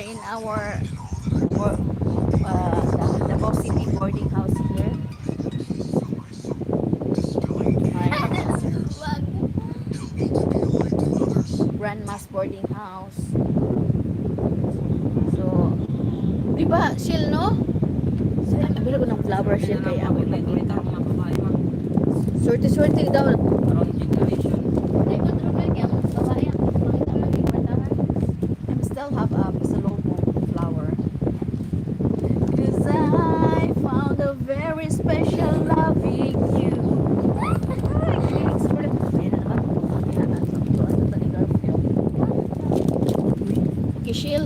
in our Davao City boarding house here. My grandma's boarding house. So, di ba, Shil, no? Bila ko ng flower Shil kay ako ipakita. Swerte-swerte daw. I'm still have a Salomon flower. Cause I found a very special loving you. Kishil.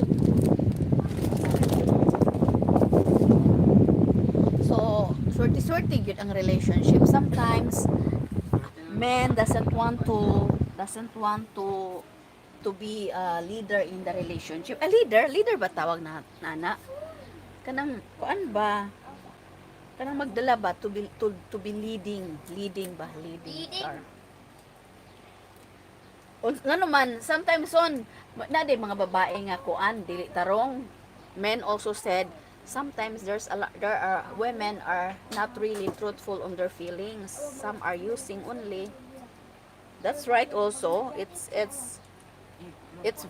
So, swerte-swerte yun ang relationship. Sometimes, men doesn't want to be a leader in the relationship. A leader ba tawag na nana? Kanang kuan ba? Kanang magdala ba to be leading ba leading or ngano man sometimes on na di mga babae nga kuan dili tarong. Men also said sometimes there are women are not really truthful on their feelings. Some are using only. That's right also. It's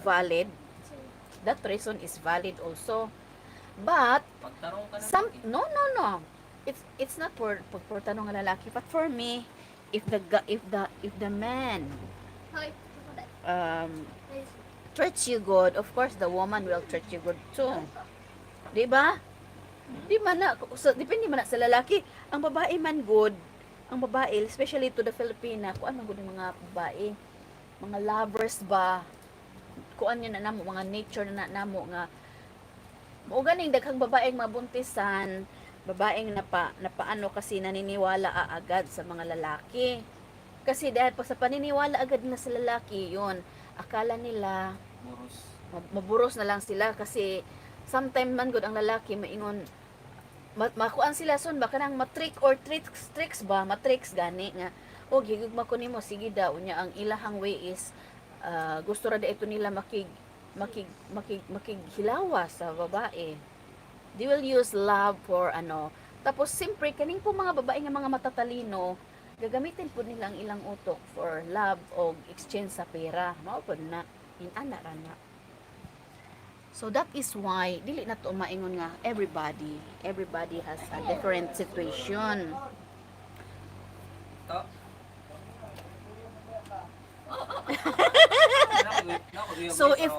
valid. That reason is valid also. But some no. It's not for tanong nga lalaki, but for me, if the man um treats you good, of course the woman will treat you good too. 'Di ba? Di man na so, depende man na sa lalaki. Ang babae man good, ang babae especially to the Filipina, kuan man gud ang mga babae, mga lovers ba, kuan yun na namo mga nature na namo nga mao ganing daghang babaeng mabuntisan, babaeng napaano kasi naniniwala agad sa mga lalaki. Kasi dahil pa sa paniniwala agad na sa lalaki, yun, akala nila maburos na lang sila kasi sometimes man gud ang lalaki maingon makuan sila son baka nang matrick or tricks ba matrix gani nga og higugma ko nimo sige daw nya ang ilahang way is gusto ra da ito nila makighilawa sa babae. They will use love for ano. Tapos simpre kaning po mga babae nga mga matatalino gagamitin po nila ang ilang utok for love o exchange sa pera. Mao pod na inana ra na. So that is why dili na to maingon nga everybody has a different situation. So if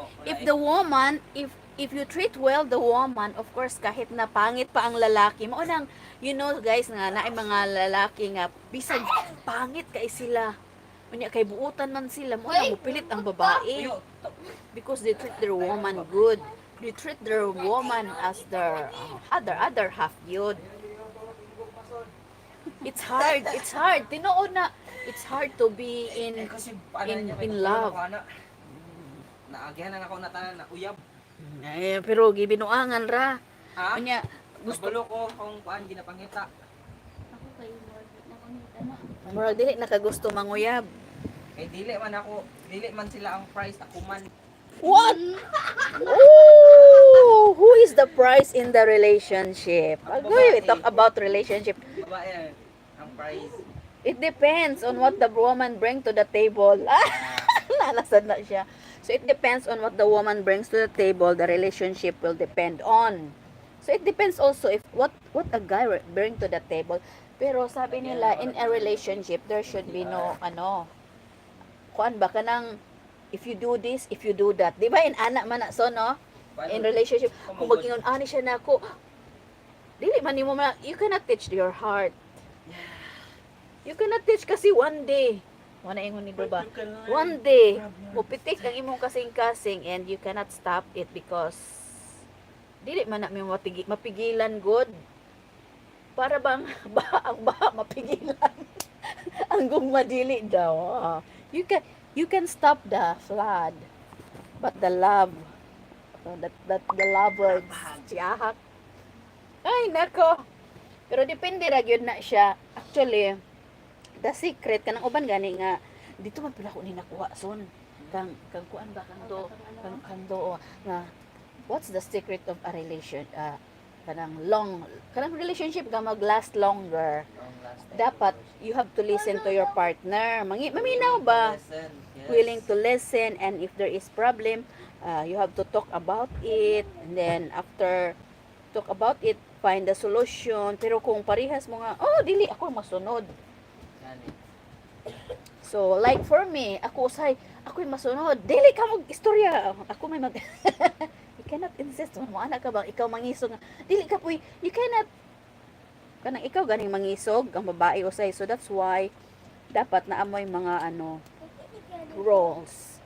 the woman if you treat well the woman, of course kahit na pangit pa ang lalaki, mao nang you know guys nga naay mga lalaki nga bisag pangit kay sila. Unya kay buutan man sila mo na mupilit ang babae because they treat their woman good. They treat their woman as their other half yun. It's hard. Tinuod na it's hard to be in love. Naagihan na ako na tanan na uyab. Pero gibinuangan ra. Ha? Unya gusto Gusto ko kung paan ginapangita. murag dili nakagusto manguyab. Kay dili man sila ang price ako man. What? Oh, who is the prize in the relationship? Again, we talk about relationship. Babae ang price. It depends on what the woman bring to the table. Nalasad na siya. So it depends on what the woman brings to the table. The relationship will depend on. So it depends also if what a guy bring to the table. Pero sabi nila in a relationship there should be no kuan ba kanang if you do this, if you do that. Di ba in anak man na so no? In relationship kung magingon ani siya nako. Dili man nimo you cannot teach your heart. You cannot teach kasi one day. Wala ingon ni ba? One day, mupitik ang imong kasing-kasing and you cannot stop it because dili man na mo mapigilan good. Para bang ang baha mapigilan. Ang madili daw. You can stop the flood. But the love that the lover tiyahak. Ay nako. Pero depende ra gyud na siya. Actually, the secret kanang uban gani nga dito man pala ko ni nakuha son kang kuan ba kang do nga what's the secret of a relation kanang relationship ga mag-last longer? Long lasting Dapat relationship. you have to listen to your partner. Maminaw ba? Listen, yes. Willing to listen, and if there is problem, you have to talk about it, and then after talk about it, find the solution. Pero kung parehas mo nga, oh dili ako masunod. Gani. So like for me, ako usay, ako'y masunod. Dili ka mag istorya. Ako may mag You cannot insist mo anak ka bang ikaw mangisog nga. Dili ka puy. You cannot kanang ikaw ganing mangisog ang babae usay. So that's why dapat naamoy mga roles.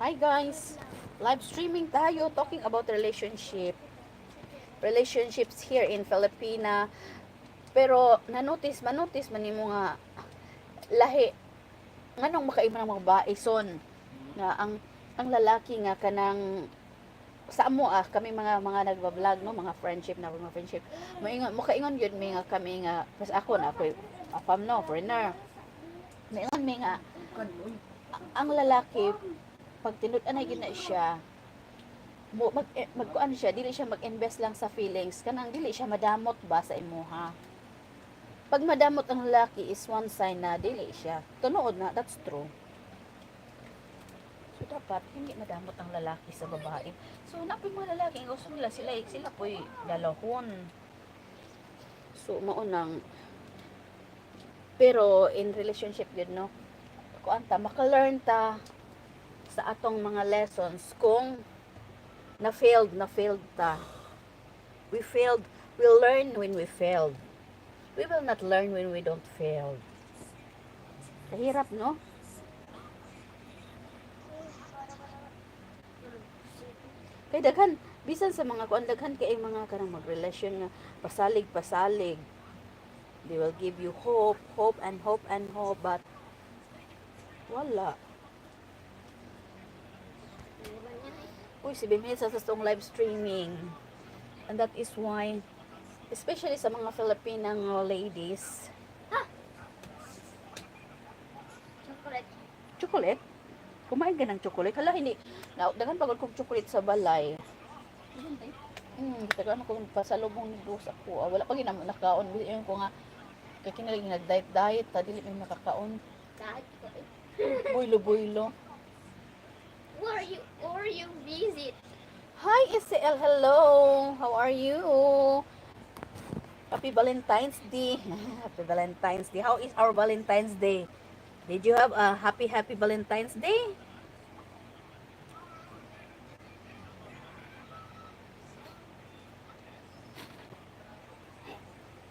Hi guys. Live streaming tayo talking about relationships here in Filipina. Pero manotice man nimo nga lahi nganong makaima ng mga babae son nga ang lalaki nga kanang sa amo kami mga nagba-vlog no mga friendship moingon mokaingon gyud mi nga kami nga mas ako na ako'y afam no foreigner moingon mi nga ang lalaki pag tinud-an gyud na siya magkuan siya dili siya mag-invest lang sa feelings kanang dili siya madamot ba sa imuha. Pag madamot ang lalaki is one sign na dili siya tunood na, that's true. So dapat hindi madamot ang lalaki sa babae. So napay mga lalaki ang gusto nila sila po'y dalahon. So maunang pero in relationship yun no kuan ta maka-learn ta sa atong mga lessons kung na-failed ta. We learn when we failed. We will not learn when we don't fail. Kahirap, no? Kay daghan, bisan sa mga kuan daghan kay mga kanang magrelasyon nga pasalig. They will give you hope, but wala. Uy, si Bimil sa tong live streaming. And that is why especially sa mga Filipinang ladies. Chocolate? Kumain ka ng chocolate? Hala, hindi. Dagan pagod kong chocolate sa balay. Dagan ako pasalubong ni Bruce ako. Wala pa ginamo nakaon. Yun ko nga, kaya kinaling nag-diet. Dili may makakaon. Buylo. Or you visit. Hi, SL. Hello. How are you? Happy Valentine's Day. Happy Valentine's Day. How is our Valentine's Day? Did you have a happy Valentine's Day?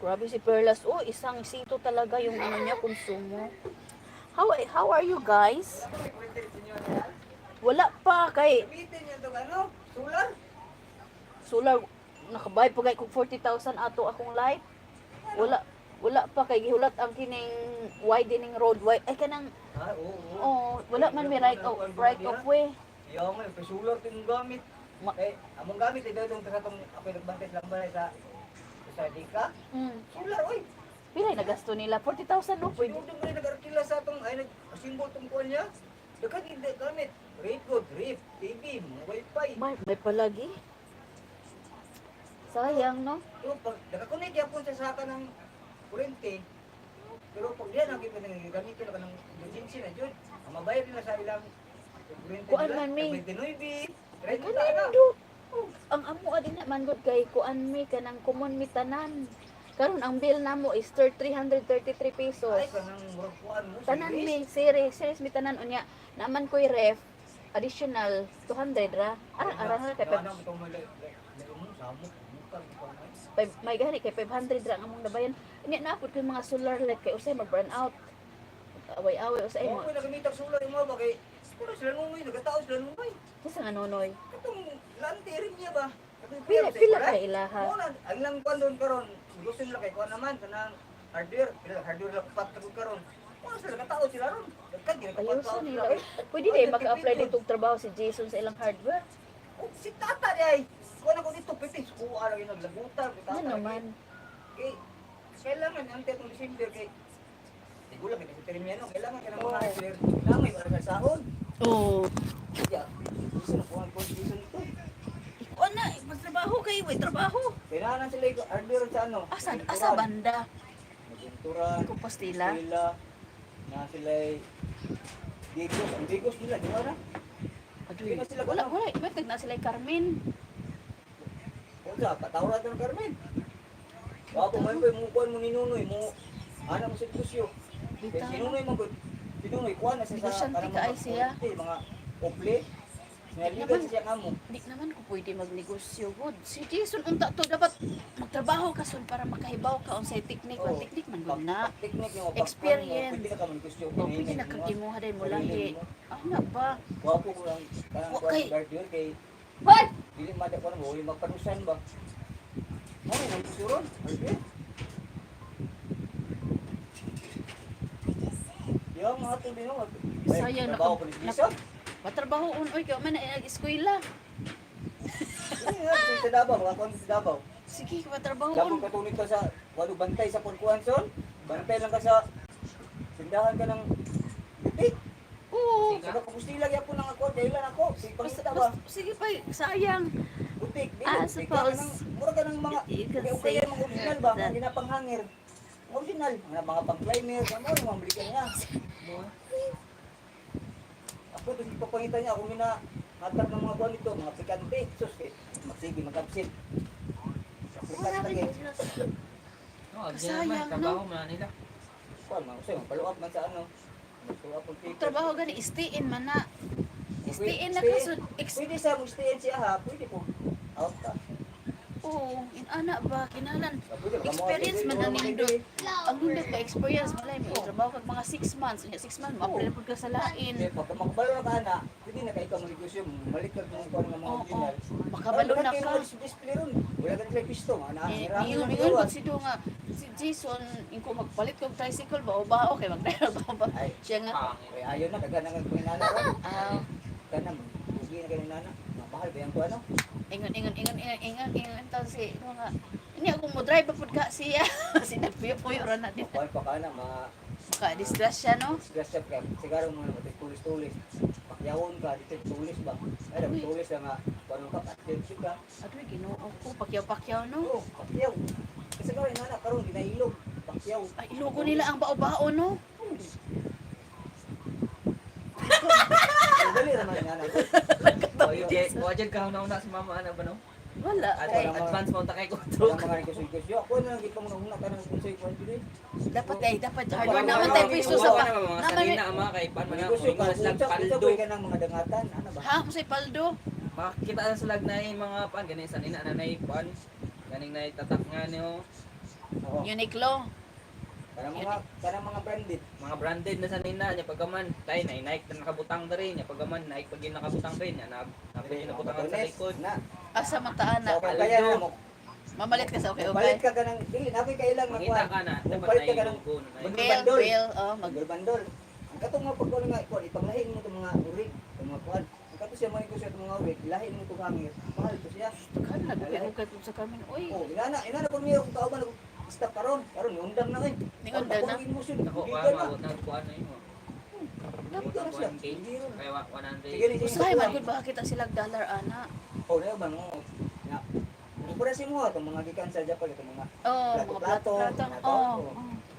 Grabe si Perlas. Oh, isang sito talaga yung ano niya, konsumo. How are you guys? Wala pa kay Gamitin niyo ito ano? Solar? solar nakabayad pa kay kog 40,000 ato akong light. Wala pa kay gihulat ang kining widening road ay kanang wala man may right of way. Iya nga, kay solar ting gamit. Among gamit ito itong katong ako nagbantay lang ba sa Dika? Solar oy. Pila nagasto nila 40,000 no pwede. Pwede mo rin nag-arkila sa itong, ay nag-simbol itong kuhan niya. Dagan hindi gamit. Rate good, rip, TV, wifi. May palagi. Sayang no. So, pag nakakonect yapon sa saka ng kurente, pero pag diyan ang gamitin na ka ng emergency na dyan, ang mabayad nila sa ilang kurente Kuan nila, man, may. 29, 30 na. Kanino ang amo adin man gud kay kuan mi kanang common mi tanan. Karon ang bill namo is 333 pesos. Ay, kanang murag kuhan mo. Tanan mi series mi tanan unya. Naman ko'y ref additional 200 ra. Ara na kay Ano itong may laimong samot, bukang ipamay. may gani kay 500 ra ang among nabayan. Unya naapod ko'y mga solar light kay usay mag burn out. Away-away usay Ako mo. ko nagamit ang solar mo ba kay pero sila nungoy, nagataos sila nungoy. Kisa nga nonoy. Itong lantirin niya ba? Pila kay ilaha. Ang lang kuhan doon karon, gusto nila kay kuhan naman, kanang hardware lang pat karon. Ano sila nagataos sila ron? Dagkan di Ayuso nila. Oy. Pwede din maka-apply ditong trabaho si Jason sa ilang hardware. Si tata di ay. Kuhan ako dito, pipis. Kuha lang yung naglagutan. Ano naman? Kay, kailangan ang tetong December kay Igulang kay Termiano, kailangan mga hardware. Kailangan yung sa sahon. Oo. Yeah. season, kuhan po season ito. Ikaw na, magtrabaho kayo, may trabaho. Kailangan sila earlier sa ano. Asa banda? Nagpinturan, Compostela. na sila digos. Ang digos nila, di ba na? Aduy, Hindi na sila wala, ganun. wala. Ibat na sila Carmen. Kung sa, patawad ng Carmen. Wapo mo yung mukuhan mo ni Nunoy, mo, anak mo sa negosyo. Bitaw. Si Nunoy mo, si Nunoy, kuhan na siya sa, Negosyante ka ay siya. mga ople. Naligan siya nga mo. Di naman ko pwede magnegosyo god. Si Jason unta to dapat magtrabaho ka son para makahibaw ka unsay teknik, Oo. teknik man gud na. Teknik yung Experience. Pwede na ka manegosyo. O pwede na kang imuha din mo lahi. Ana ba? Wapo ko lang, parang Wa- kuhan kay- ng guardian kay, What? dili mada ko na mo, yung magpanusan ba? Ano, negosyo ron? Guardian. Yung mga tuloy no, Sayang na trabaho ka- ko ni Jason. Matrabaho unoy kay man na eskwela. Hindi nga, sa Davao, mga kuhan sa Davao. Sige, matrabaho Labong katuloy ka sa, walo bantay sa Purkuhan son, bantay lang ka sa, sindahan ka ng butik. Oo. Sa kapustila yan po ng ako, dahilan ako, si Pangita ba? Sige pa, sayang. Butik, di Ah, ba? suppose, Mura ka ng mga, you can okay, say mga original ba? that- Mga ginapanghangir. Original, mga pang-climber, ano yung mga balikan niya. Ako, ito si Pangita niya, ako minahatag ng mga buwan nito, mga pikante, sus, magsige, mag-absent. Wala rin. Oh, di Sayang, naman, no? trabaho mo na nila. Kuan, mga usayo, follow up man sa ano. Follow up ang ticket. Trabaho gani istiin man na. Istiin na Stay- kasud. Pwede sa mo stay siya ha, pwede po. Out ka. Oo, inana ba kinalan. Pwede, Experience man ang nindot. Flower. Ang nindot ka experience malay mo trabaho kag mga 6 months. 6 months ma-apply pud ka sa lain. Hindi, pagka makabalo na ka na, pwede na kayo negosyo mo. Balik ka kung kuan ng mga Oo, original. makabalo na ka. Display ron. Wala ka nila pisto. Ingon pag si nga si Jason inko magpalit kog tricycle ba o ba okay mag-drive ba. Ay, Siya nga ay, ayaw na, daga na nga kung inana ron. ah Kana, hindi na kayo inana. Mapahal ba yan ko ano? ingon taw si mga ini ako mo drive pud ka siya. Sinagpuyo-puyo ra na din. Mapahal pa ka na, Maka disgrasya no. disgrasya ka. Sigaro mo na, tulis-tulis. Pakyawon ka, dito tulis ba? Ay, dapat tulis na nga. Paano ka, attention ka. Adoy Ginoo ko pakyaw-pakyaw no. Oo, pakyaw. Kasi gawin na karon ginailog. Pakyaw. Ay ilogo nila ang bao-bao no. Dali naman nga na. Wajan ka una-una si mama, ano ba no? Wala At kay advance mo ta kay Wala kutrog. mga negosyo. Ako na lagi pang una ka ng konsay ko dili. dapat hardware naman tayo piso sa pa. Mga Naman salina, mga kaipan, mga Negosyo ka, mga slag ito paldo. boy ka ng mga dangatan. Ano ba? ha mo say paldo. Makakita na slag na yung mga pan, ganin salina na na pan. Ganing na tatak nga niyo. Oo. Uniqlo. Kanang mga branded. Mga branded na salina, niya pagkaman. Tayo na Nike na nakabutang na rin. Niya pagkaman, Nike pag yung nakabutang rin. Niya nabutangan sa likod. Na. Asa mataan So, na. kaya na mo. Mamalit ka sa okay Palit okay. ka ng dili na kay lang Makita ka na, Kung dapat palit ka na ng yung logo. Bill, bill, oh, mag bandol. Ang katong mga pagkuha nga ipon, ipanglahin mo itong mga urig, itong mga kuhan. Ang kato siya manigos itong mga urig, lahin mo itong hangir. Mahal ito siya. kan nagukay ko sa kamin. Uy, Oh, inana ko niyo kung kauban stop karon undang na rin. Undang na? Mo siya. Ako Hindi pa, ka na. mabot na kuhaan na yun. Dapat ka na siya. 1K, Hindi ron. kaya 100. Sige, sige. usahay man gud baka kita sila dollar ana. Oh, na ba mo? Na. Mupura si mo itong mga gikan sa Japan itong mga Oh, mga plato. Oh.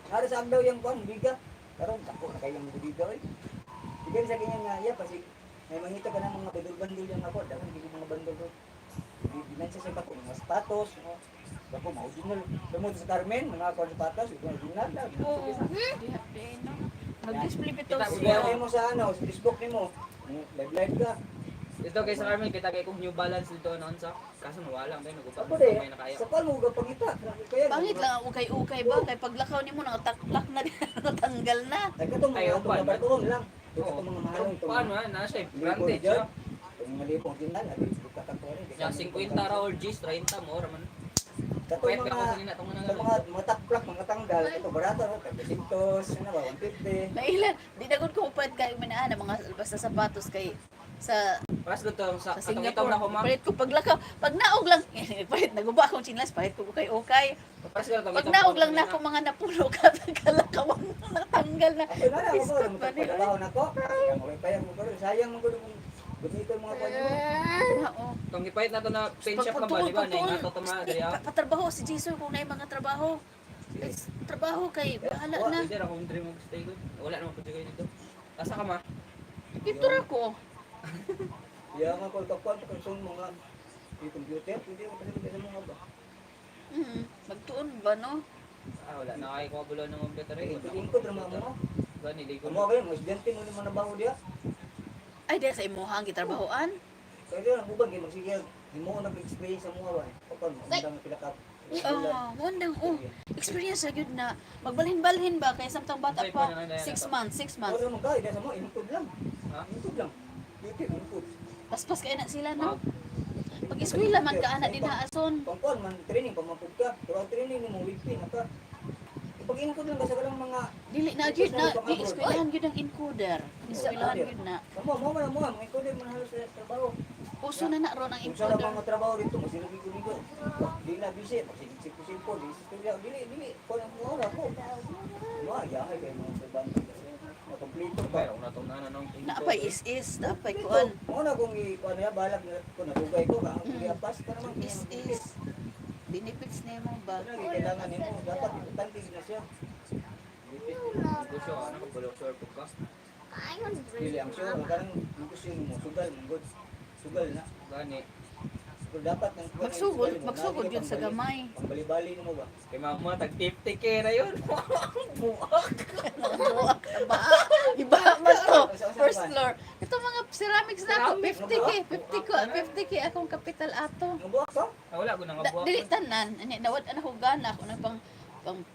Nara sa daw yung kuan biga. Karon ako na kailang biga oy. Sige sa ganyan nga ya kasi may mangita ka ng mga bandol-bandol yung ako, dapat hindi ko mga bandol ko. Binansa sa bato, mga sapatos, no? Ako, mga original. Tamo sa Carmen, mga kuan sapatos, yung original na. Oo. Di no. Mag-display bitaw Kita siya. Sige mo sa ano, sa Facebook nimo. Live ka. Dito kay sa Carmen, kita kay kung New Balance dito noon sa kaso nawala ba nagupag Ako de, may nakaya. sa kuan mo ga pangita. Kaya Pangit lang ukay-ukay ba kay paglakaw nimo nakatak na natanggal na. Ay katong Ayaw mga pa, baton lang. Ito Oo. mga mahalong to. Paano na siya? Branded Branded siya. siya. Yung mga lipong tindan, at least kakakuha rin. Yung 50 ra or G's 30 mo ra man. Katong Pwede mga ka kung kanina tong sa mga taplak, mga tanggal, ito barato, tagdasintos, ano ba, 150. Nailan, di na gud ko upad kay manaan mga basta sapatos kay sa Pas ko to sa sa katong Singapore. na ko ma'am. Palit ko paglakaw, pag naog lang, palit naguba akong chinas, palit ko ukay-ukay. Pas ko to Pag naog lang na ako mga napuno ka, kalakawan natanggal na. Ako na, ako Biskot ko, ba niya? magpapalabaw na ko. Kaya mo, kaya mo ko, sayang mo ko kung Bonito yung mga kuan mo. Oo. Tong gipahit na to na paint shop ka ba, di ba? Nay nato to ma diri ah. Patrabaho si Jason kung na mga trabaho. Trabaho kay bahala na. Pwede ra kung dream mo stay good. Wala naman pwede kayo dito. Asa ka ma? Dito ra ko. Ya nga ko kakuan ko sa mga yung computer, pwede mo kasi sa mga ba. Magtuon ba no? Ah, wala na kay ko bulo ng computer Eh, eh. pwede ko drama mo. Gani di ko. Amo ba yung estudyante mo naman nabaho dia? Ay, dahil sa imuhang gitrabahoan. Kaya na buban kay magsige. Himo nag-explain sa mga ba. Kapag magandang pinaka. Wondang, experience na good na magbalhin-balhin ba kaya samtang bata pa 6 months, 6 months. Ano mo kay sa mo input lang. Ha? Input lang. YouTube input. Paspas kaya na sila no. Pag eskwela man ka ana din haason. Pangkon man training pamapud ka. Pero ang training mo weekly na ka. Pag input lang sa kalang mga Dili na gyud na di eskwelahan gyud ang encoder. Eskwelahan gyud na. mo mga encoder man halos sa trabaho. Uso na ron ang Kung saan ang encoder. mga trabaho dito, masinugig ko dito. Di na busy, magsisip ko simpo, dili, kung ang mga oras ko. Mga yahay kayo mga trabaho. Makomplito pa. Pero na to na nang Naapay is, naapay kuan. Mga na kung ikuan niya, balag na kung natugay ko, ang iyapas ka naman. Is. Benefits nimo ba? Kailangan nimo, dapat importante na siya. Gusto ano ko bulo sure ka. I'm on Dili ang sure, karang gusto mo, sugal, good. Sugal na. Gani. Pero dapat ng Magsugod yun sa gamay. Pangbali-bali mo ba? Kay mama tag 50k na yun. Buak. Iba man to. First floor. Ito mga ceramics na ako. 50k. 50k akong kapital ato. Ang buwak ka? Ah, wala ko nang buak. Dili tanan. Ani nawad ana ko gana ako na pang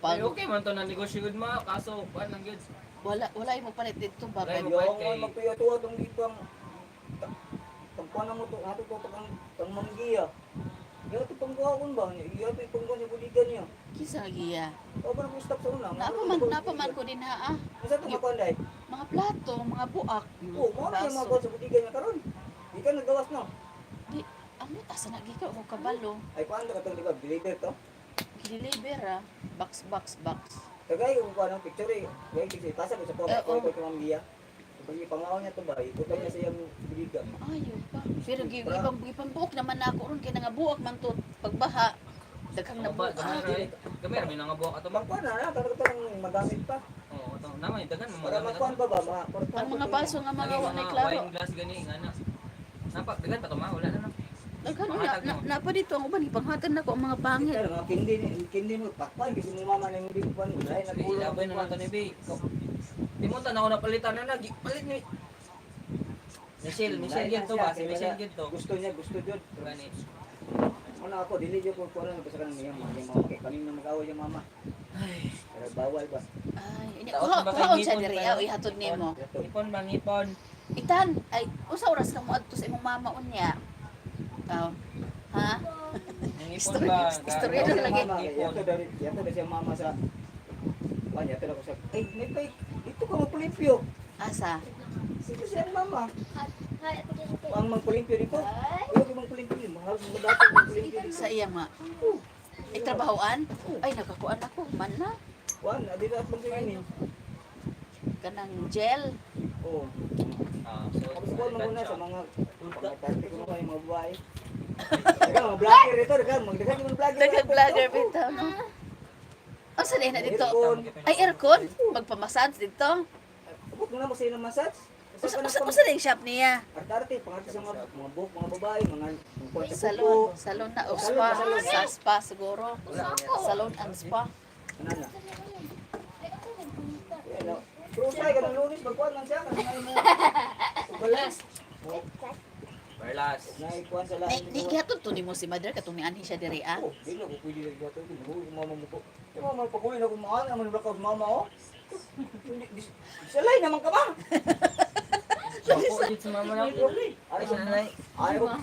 Ay, okay man to na negosyo gud ma kaso kuan lang gyud. wala mo palit dito ba? Wala Kay mo. Yung magtuya-tuwa tong dito ang pagkuha mo to, ato to pang manggiya. Iya to pangkuhon ba? Iya to pangkuhon sa buligan niya. kisa giya. O ba na stop sa una? Napaman ko din ha. Isa to makuha dai. Mga plato, mga buak. Oo, mo na yung mga kuha sa buligan niya karon. Di ka nagawas no. Di, ano asa na gika ko kabalo. Ay paano ka tong diba deliver to? Deliver box. Kagay ko kuha ng picture eh. Gaya kasi pasa ko sa phone Oo. ko sa manggiya. Pag ipangaw niya to ba, ikutan niya sa iyang buligan. Ayaw pa. Pero ibang buok naman na ako ron kaya nga buak man to pagbaha. Daghang Ang ba, nabuak. kami may nang buak ato mag. Magkuha na, talaga magamit pa. Oo, to naman dagan mo Para makuha pa ba? Ang mga baso nga mga Lagi wala mga klaro. wine glass gani ngana. Napa dagan pa to ma wala na no. Na pa dito ang uban ipanghatan nako ang mga pangit. Pero mga kindi mo pakpan kasi mo mama na hindi ko pa ni dahil Sige, nagulong. ilabay na lang to ni Bay. Di mo tan ako napalitan na lagi. Palit ni Michelle gid to ba? Si Michelle gid to. Gusto niya, gusto jud. Gani. Ano ako dili jud ko kuno sa kanang niya mga kay kanina mag-away yung mama. Ay, Pero bawal ba? Ay, ini Taot na ba kay kuhaon siya ngipon diri kayo? ihatod nimo. ipon bang ipon. Itan, ay usa oras ka mo adto sa imong mama unya. Aw. Ha? Ang ipon History- ba? history Yato na lagi. yato dari siya mama sa yato na ko sa ay may pay dito ka magpulimpyo. Asa? Sige siya mama. Hi, ate Jessica. Ang magpulimpyo dito. Hi. Ayaw ko magpulimpyo. Mahal mo dapat magpulimpyo dito. Sa iya ma. Ay trabahoan? Ay nakakuan ako man na Wan, adi na atong kainin. kanang gel. Oh. Ah, so Tapos ko mo muna sa mga party ko mga mga babae. Dagang mga vlogger ito, dagang magdagan yung vlogger. Daghang vlogger bitaw no. Asa na dito? Ay aircon, magpamassage dito. Abot mo na mo sa ilang massage. Usa na yung shop niya. Arte, pangarap sa mga buhok, mga babae, mga sa Salon, salon na o spa, Salon. sa spa siguro. Salon and spa. Ano na? Pero usay ka ng lunis, magkuhan lang siya. Kasi ngayon mo. Ubalas. Perlas. Naikuhan sa Ni lahat. ni gihatod to nimo si mother katong ni anhi siya diri ah. Oh, di na ko pwede na gato. Nahuwi yung mama mo ko. Yung mama, pag-uwi na kung maan, naman yung sa mama, oh. Salay naman ka ba? Ako dit sa mama na. Ay, Sanay. ayaw ko.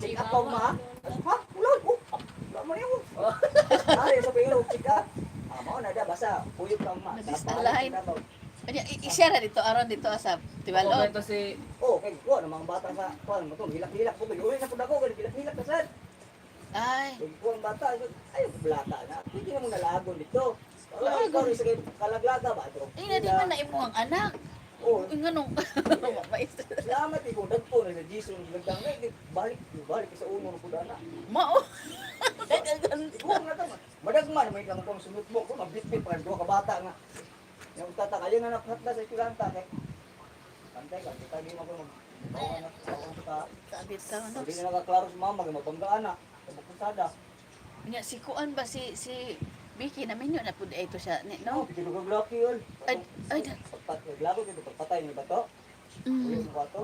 Check up ako, ma. Ha? Ulan? Oh, wala mo niyo. Ay, sabi ko, check up. Mo na da basa. Puyok ka, ma. Nadisalay. Anya i-share na dito aron dito sa Oh, tibalog. ito si Oh, kay ko na mga bata sa kuan mo to, hilak-hilak ko. Uwi na ko dako, hilak-hilak ka sad. Ay, Kay ko ang bata, ay blata na. Pwede na mo nalagon dito. Wala ko rin sa kalaglaga ba? ina di man na imo ang anak. Oo. Nga nung, maestro. Salamat ikaw, dagpo na sa Jesus, nagdang na, balik ka sa uno ng kudana. Mao. Ikaw nga tama. Madagman, may lang kong sunod mo, kung mabitbit pa, doon ka bata nga. Yung tata, kayo nga nakatla sa ikulanta, kay. Kantay ka, kita di mo ako bawang ka. Sabit ka, ano? Hindi na nakaklaro sa mama, magbanggaan na. Kabukusada. Nga, si Kuan ba, si Vicky, namin yun na po ito siya, No, no? hindi ko glaki yun. Ay, Paglago dito, pagpatay ni Bato. Ulit Mm. mo Bato.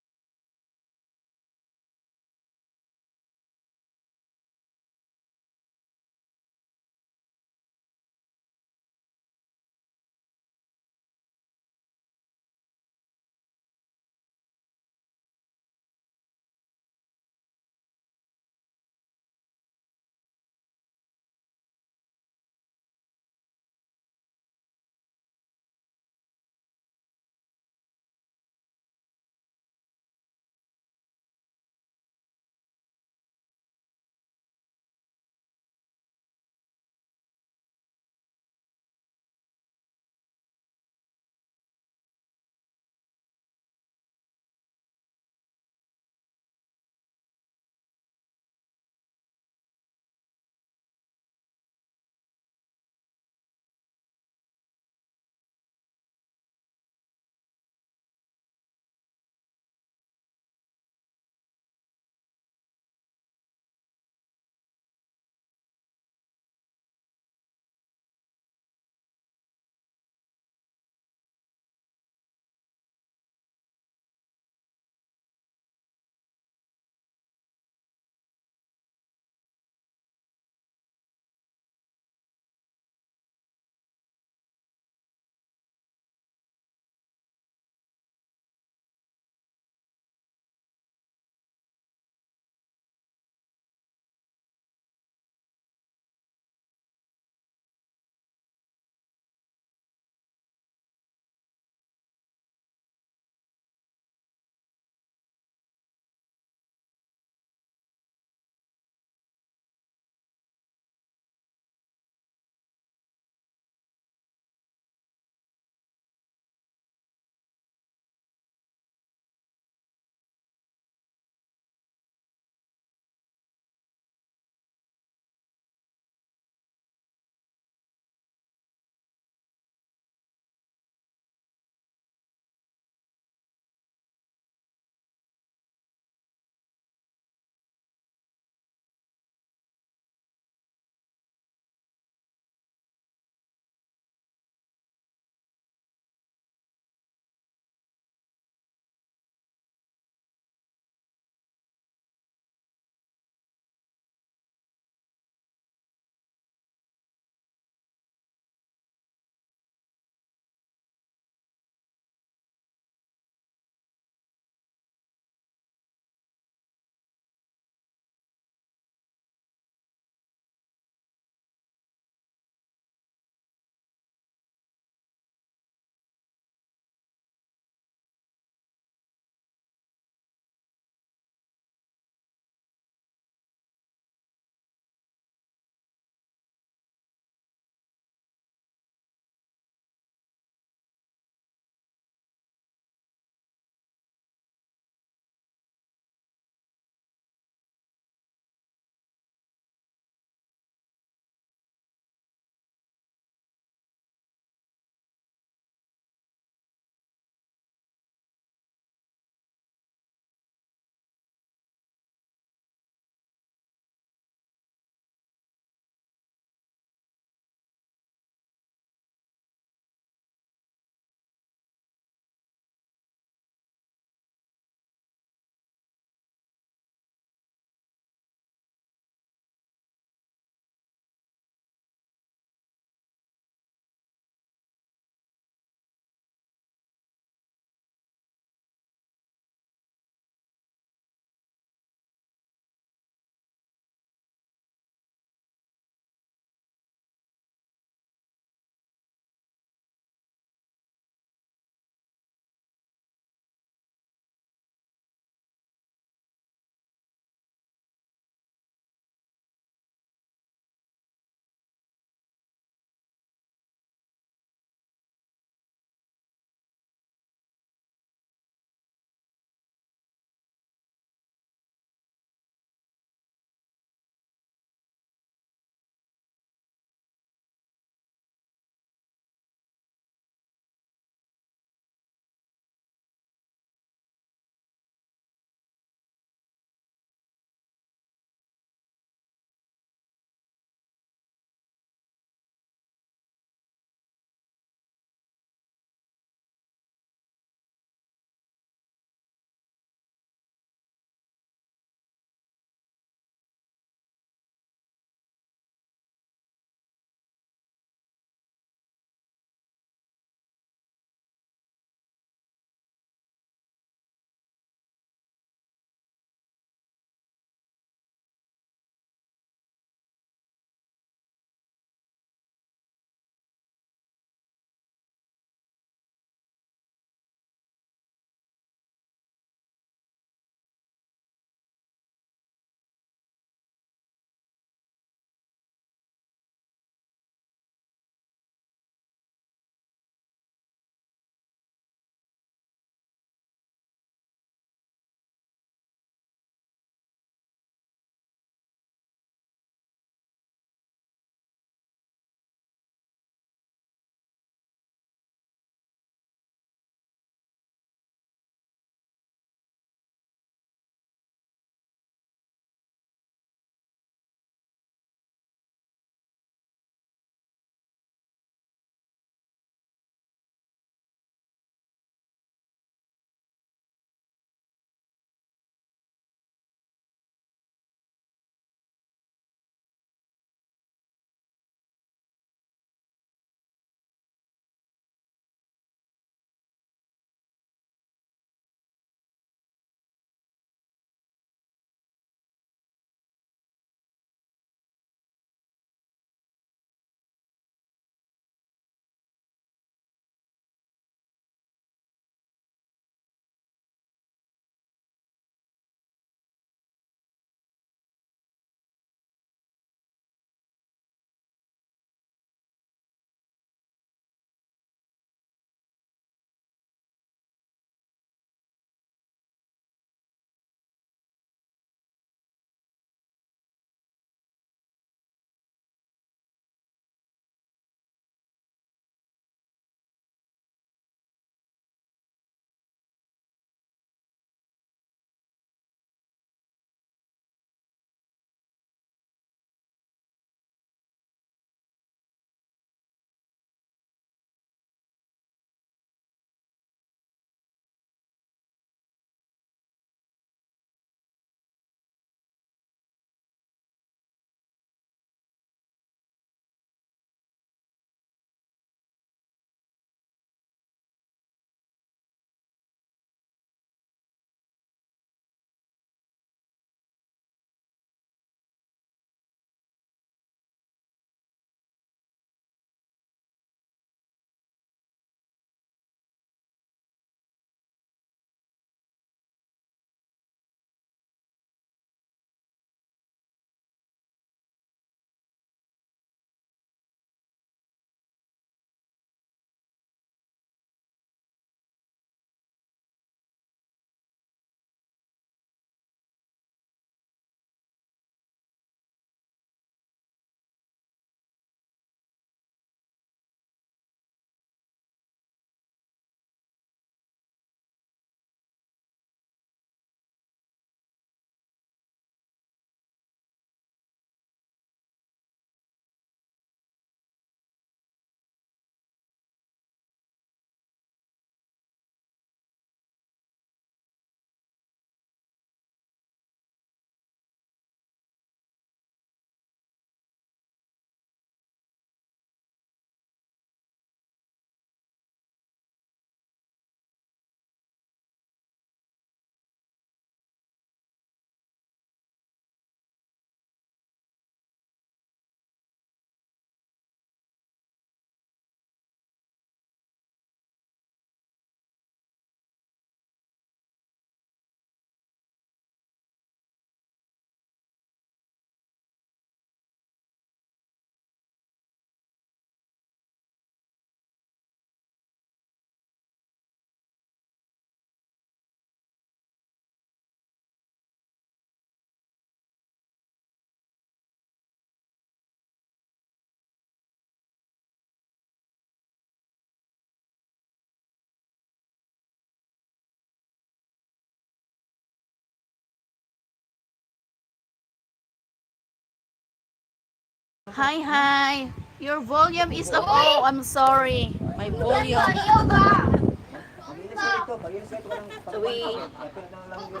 Hi. Your volume is up. Oh, I'm sorry. My volume. Mag-inis ka dito. Mag-inis ka dito ng So we, Ito na lang yung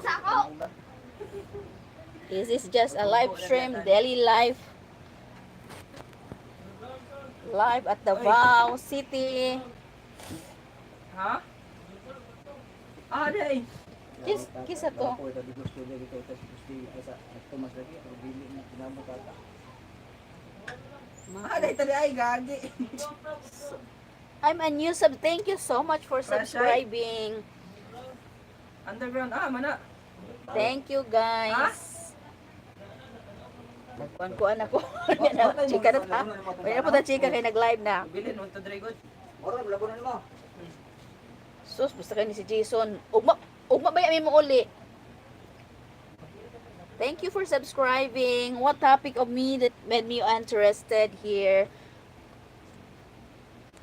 iba. this is just a live stream, daily live at Davao City. Ha? Ah, day. Kisa to. Ako ito di gusto dito ito gusto sa Thomas lagi ang bili mo kinamo kata. Ah, day tadi ay gagi. I'm a new sub. Thank you so much for subscribing. Underground mana? Thank you guys. Nagkuan ako. Chika na ta. May na po ta chika kay nag-live na. Bilin mo to Dragon. Oro labunan mo. Sus, basta kayo ni si Jason. Ugma ba yung mo uli? Thank you for subscribing. What topic of me that made me interested here?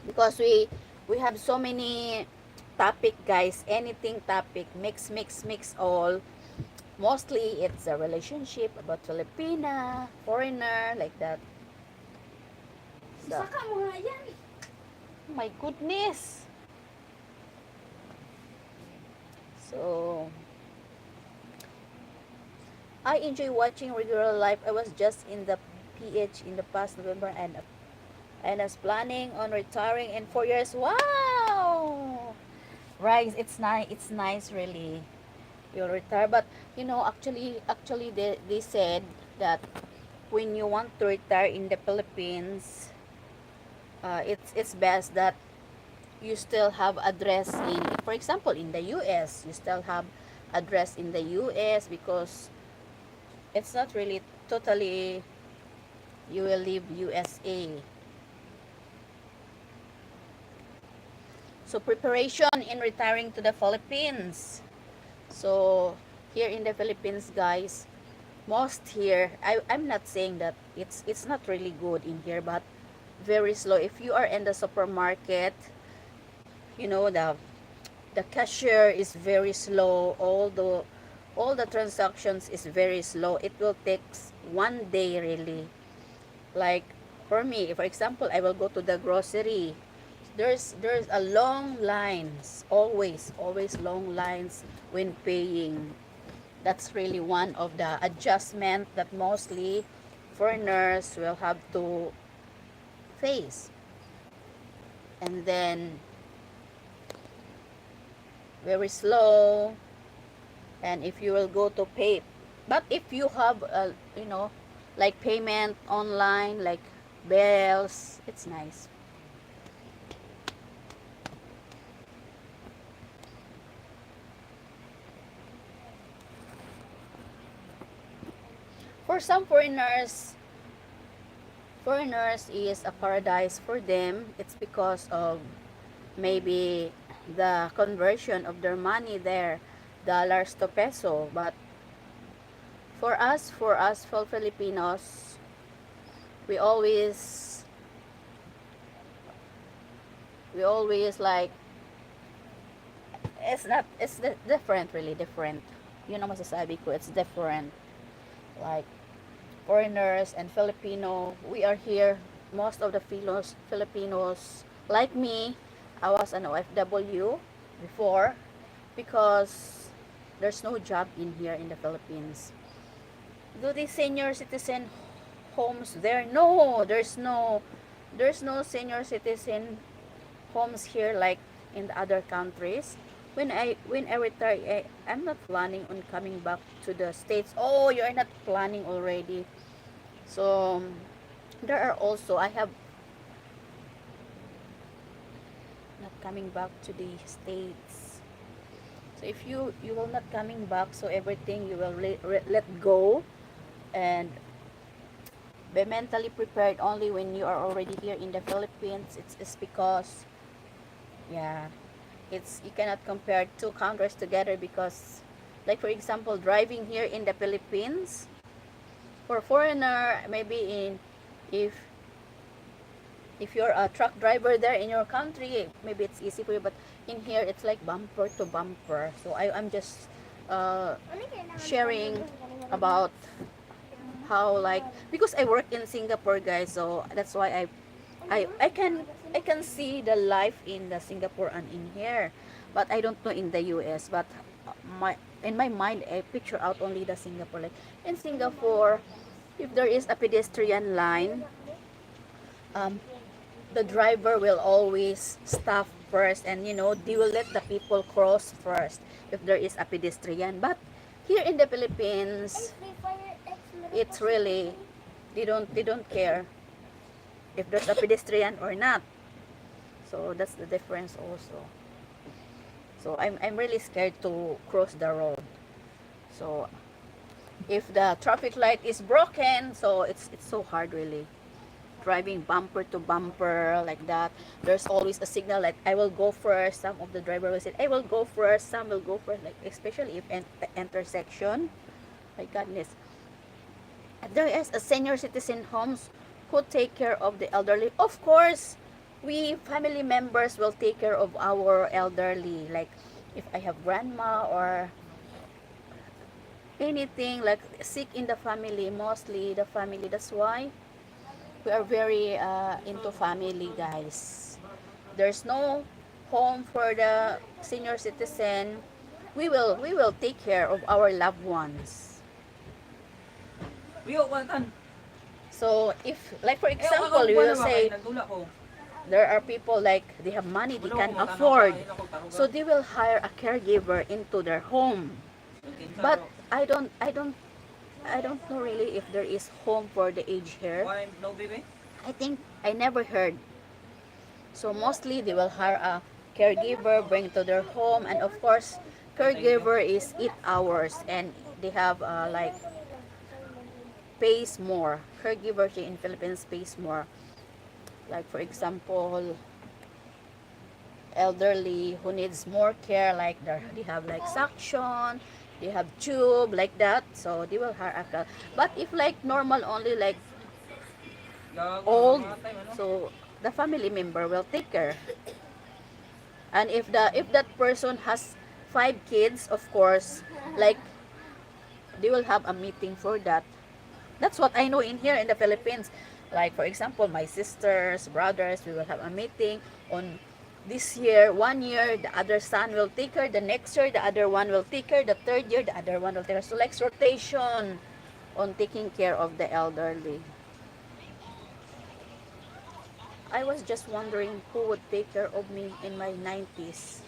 Because we have so many topic, guys. Anything topic. Mix all. Mostly, it's a relationship about Filipina, foreigner, like that. So, Saka mo nga yan. my goodness. So, I enjoy watching regular life. I was just in the PH in the past November and I was planning on retiring in 4 years. Wow! Right, it's nice really. You'll retire, but you know, actually they said that when you want to retire in the Philippines, it's best that you still have address in, for example, in the US. You still have address in the US because it's not really totally you will leave USA. So preparation in retiring to the Philippines. So here in the Philippines, guys, most here, I'm not saying that it's not really good in here, but very slow. If you are in the supermarket, you know, the cashier is very slow. All the transactions is very slow. It will take 1 day really. Like for me, for example, I will go to the grocery. There's a long lines, always long lines when paying. That's really one of the adjustment that mostly foreigners will have to face. And then very slow. And if you will go to pay, but if you have you know, like payment online, like bills, it's nice. For some foreigners is a paradise for them. It's because of maybe the conversion of their money there, dollars to peso. But for us for Filipinos, we always like, it's different, really different. Yun ang masasabi ko, it's different. Like foreigners and Filipino, we are here, most of the Filipinos like me. I was an OFW before because there's no job in here in the Philippines. Do the senior citizen homes there? No, there's no senior citizen homes here like in the other countries. When I retire, I'm not planning on coming back to the States. Oh, you're not planning already. So there are also, I have not coming back to the States. So if you will not coming back, so everything you will let go and be mentally prepared only when you are already here in the Philippines. It's because, yeah, it's, you cannot compare two countries together because, like for example, driving here in the Philippines for foreigner, maybe in if you're a truck driver there in your country, maybe it's easy for you, but in here it's like bumper to bumper. So I'm just sharing about how like, because I work in Singapore, guys, so that's why I can see the life in the Singapore and in here, but I don't know in the US. But my in my mind, I picture out only the Singapore. Like in Singapore, if there is a pedestrian line, um, the driver will always stop first, and they will let the people cross first if there is a pedestrian. But here in the Philippines, Free Fire X it's really, they don't care if there's a pedestrian or not. So that's the difference also. So I'm really scared to cross the road. So if the traffic light is broken, so it's so hard really. Driving bumper to bumper like that. There's always a signal like I will go first. Some of the driver will say I will go first. Some will go first. Like especially if the intersection. My goodness. There is a senior citizen homes who take care of the elderly. Of course, we family members will take care of our elderly. Like if I have grandma or anything like sick in the family, mostly the family. That's why we are very into family, guys. There's no home for the senior citizen. We will take care of our loved ones. Wiyo, kan. So if like for example, we will say Nagdula ko. there are people like they have money they can afford, so they will hire a caregiver into their home. But I don't know really if there is home for the aged here. Why no baby? I think I never heard. So mostly they will hire a caregiver, bring to their home, and of course, caregiver is 8 hours, and they have like pays more. Caregiver here in Philippines pays more. Like for example, elderly who needs more care, like they have like suction, they have tube like that, so they will hire a. But if like normal only like old, so the family member will take care. And if that person has 5 kids, of course, like they will have a meeting for that. That's what I know in here in the Philippines. Like for example, my sisters, brothers, we will have a meeting on this year, 1 year, the other son will take her, the next year, the other one will take her, the third year, the other one will take her. So like rotation on taking care of the elderly. I was just wondering who would take care of me in my 90s.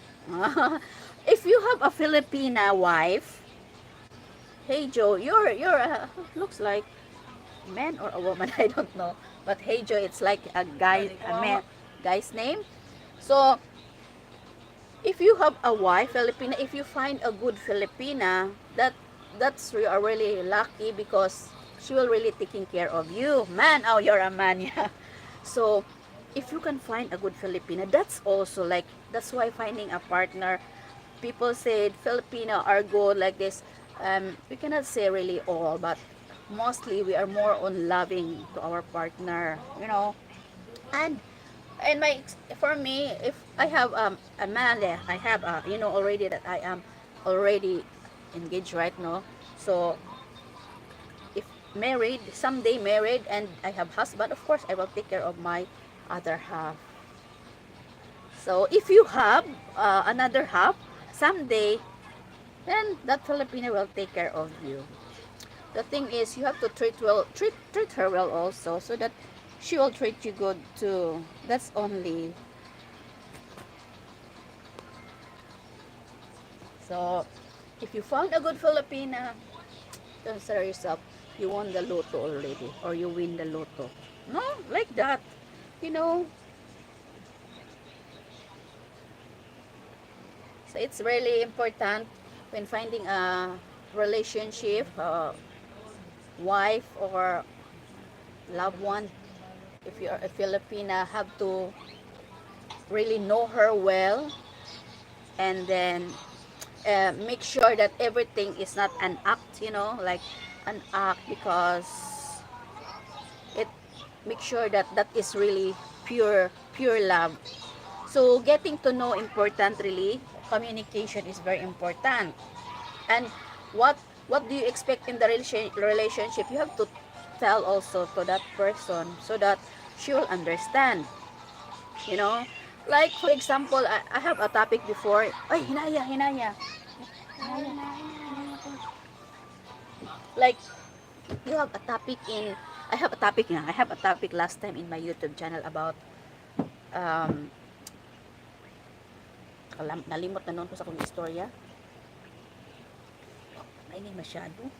If you have a Filipina wife, hey Joe, you're looks like man or a woman, I don't know. But hey Joe, it's like a guy, a man, guy's name. So if you have a wife Filipina, if you find a good Filipina, that's you are really lucky because she will really taking care of you. Man, oh you're a man, yeah. So if you can find a good Filipina, that's also like that's why finding a partner. People said Filipino are good like this. We cannot say really all, but mostly we are more on loving to our partner. And for me, if I have a man there, I have already that I am already engaged right now. So if married, someday married, and I have husband, of course I will take care of my other half. So if you have another half someday, then that Filipino will take care of you. The thing is, you have to treat her well also, so that she will treat you good too. That's only. So if you found a good Filipina, consider yourself you won the lotto already, or you win the lotto. No, like that. So it's really important when finding a relationship, wife or loved one. If you're a Filipina, have to really know her well, and then make sure that everything is not an act, like an act, because it make sure that that is really pure love. So getting to know important really. Communication is very important. And what do you expect in the relationship? You have to tell also to that person so that she will understand. You know, like for example, I have a topic before. Ay, hinaya, hinaya. Like you have a topic in I have a topic last time in my YouTube channel about um nalimot na noon ko sa kong istorya. Maingay masyado.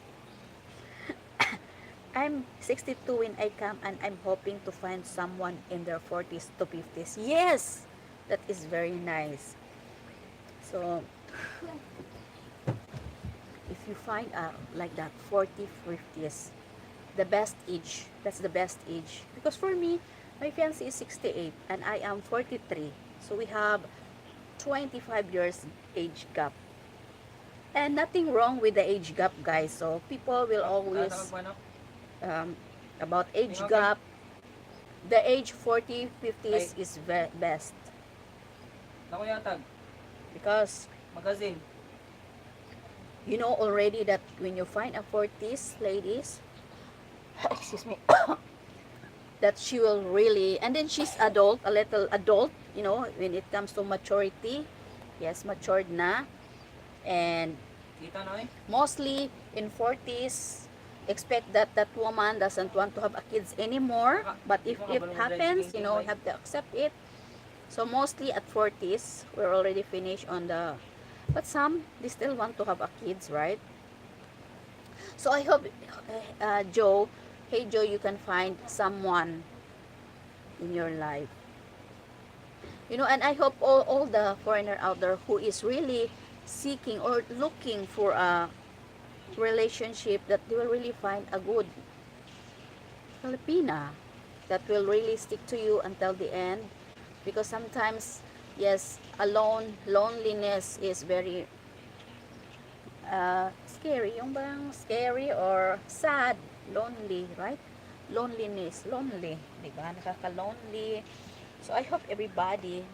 I'm 62 when I come and I'm hoping to find someone in their 40s to 50s. Yes! That is very nice. So, if you find like that, 40, 50s, the best age, that's the best age. Because for me, my fiancé is 68 and I am 43. So, we have 25 years age gap. And nothing wrong with the age gap, guys. So, people will always... about age gap, the age 40 50s is best Nako yatag, because magazine. you know already that when you find a 40s ladies excuse me that she will really, and then she's adult, a little adult, you know, when it comes to maturity. Yes, matured na. And Kita na eh. mostly in 40s expect that that woman doesn't want to have a kids anymore, but if it happens, you know, we have to accept it. So mostly at 40s we're already finished on the, but some they still want to have a kids, right? So I hope Joe, hey Joe, you can find someone in your life, you know. And I hope all the foreigner out there who is really seeking or looking for a relationship, that they will really find a good Filipina that will really stick to you until the end. Because sometimes, yes, loneliness is very scary. Yung bang scary or sad, lonely, right? Loneliness, lonely, di ba? Nakaka-lonely. So I hope everybody,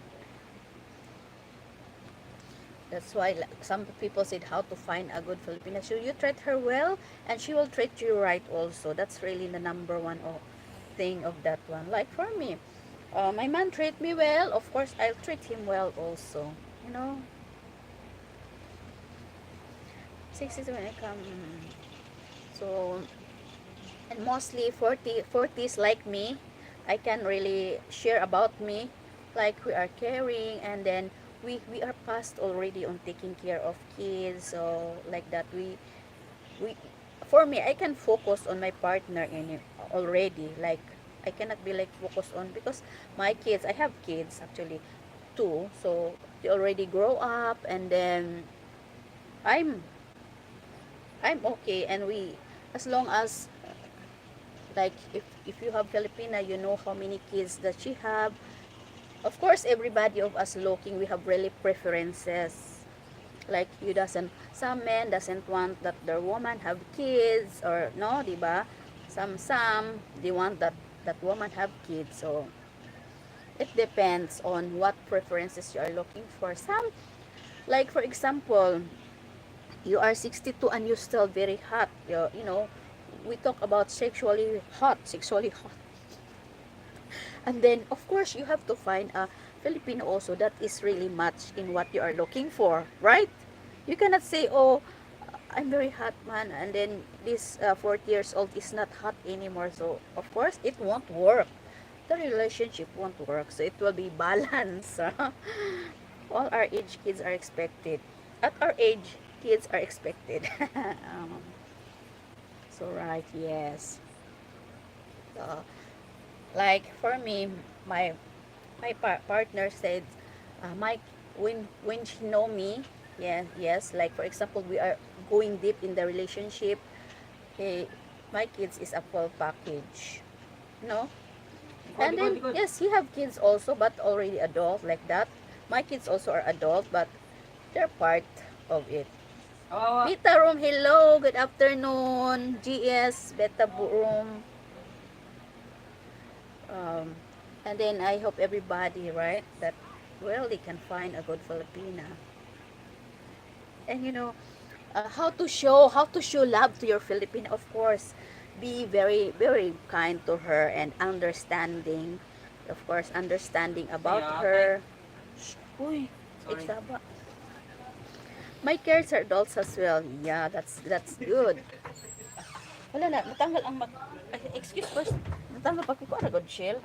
that's why some people said how to find a good Filipina. So you treat her well and she will treat you right also. That's really the number one thing of that one. Like for me, my man treat me well, of course I'll treat him well also, you know. 60s when I come. So, and mostly 40s like me, I can really share about me, like we are caring, and then we are past already on taking care of kids. So like that, we for me, I can focus on my partner in it already. Like I cannot be like focused on, because my kids, I have kids actually too, so they already grow up, and then I'm okay. And we, as long as like if you have Filipina, you know how many kids that she have. Of course, everybody of us looking, we have really preferences. Like you doesn't, some men doesn't want that their woman have kids, or no, diba? Some they want that woman have kids. So it depends on what preferences you are looking for. Some, like for example, you are 62 and you're still very hot. You know, we talk about sexually hot. And then, of course, you have to find a Filipino also that is really much in what you are looking for, right? You cannot say, oh, I'm very hot, man, and then this 40 years old is not hot anymore. So, of course, it won't work. The relationship won't work. So, it will be balance. All our age kids are expected. At our age, kids are expected. So, right, yes. So, like for me, my partner said, Mike, when she know me, yes, like for example, we are going deep in the relationship. My kids is a full package, no. And then yes, he have kids also, but already adult like that. My kids also are adult, but they're part of it. Beta Room, hello, good afternoon. GS Beta Room. And then I hope everybody, right, that well, they can find a good Filipina. And you know, how to show love to your Filipina. Of course, be very, very kind to her and understanding. Of course, understanding about Yeah, her. Shh, uy, Sorry. eksaba. My cares are adults as well. Yeah, that's good. Wala na, natanggal ang ay, excuse first. Natanggal pa ko ara god shell.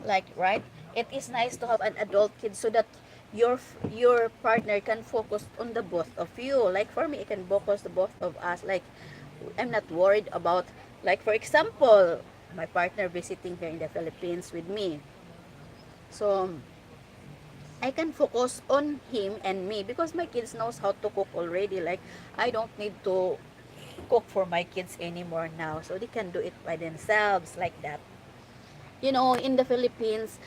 Like, right? It is nice to have an adult kid so that your partner can focus on the both of you. Like for me, it can focus the both of us. Like I'm not worried about, like for example, my partner visiting here in the Philippines with me. So I can focus on him and me because my kids knows how to cook already. Like I don't need to cook for my kids anymore now. So they can do it by themselves like that. You know, in the Philippines,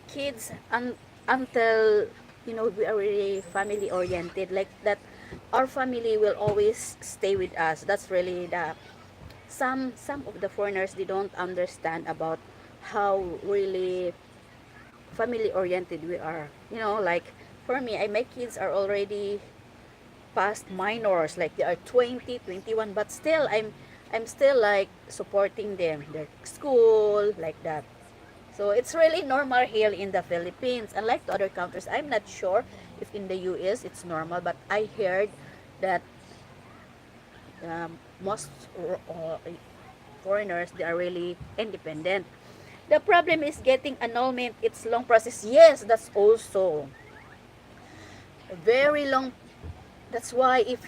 kids until we are really family oriented like that, our family will always stay with us. That's really the some of the foreigners, they don't understand about how really family oriented we are. Like for me, my kids are already past minors, like they are 20, 21, but still I'm still like supporting them, their school, like that. So it's really normal here in the Philippines. Unlike the other countries, I'm not sure if in the US it's normal, but I heard that most foreigners, they are really independent. The problem is getting annulment. It's long process. Yes, that's also a very long. That's why if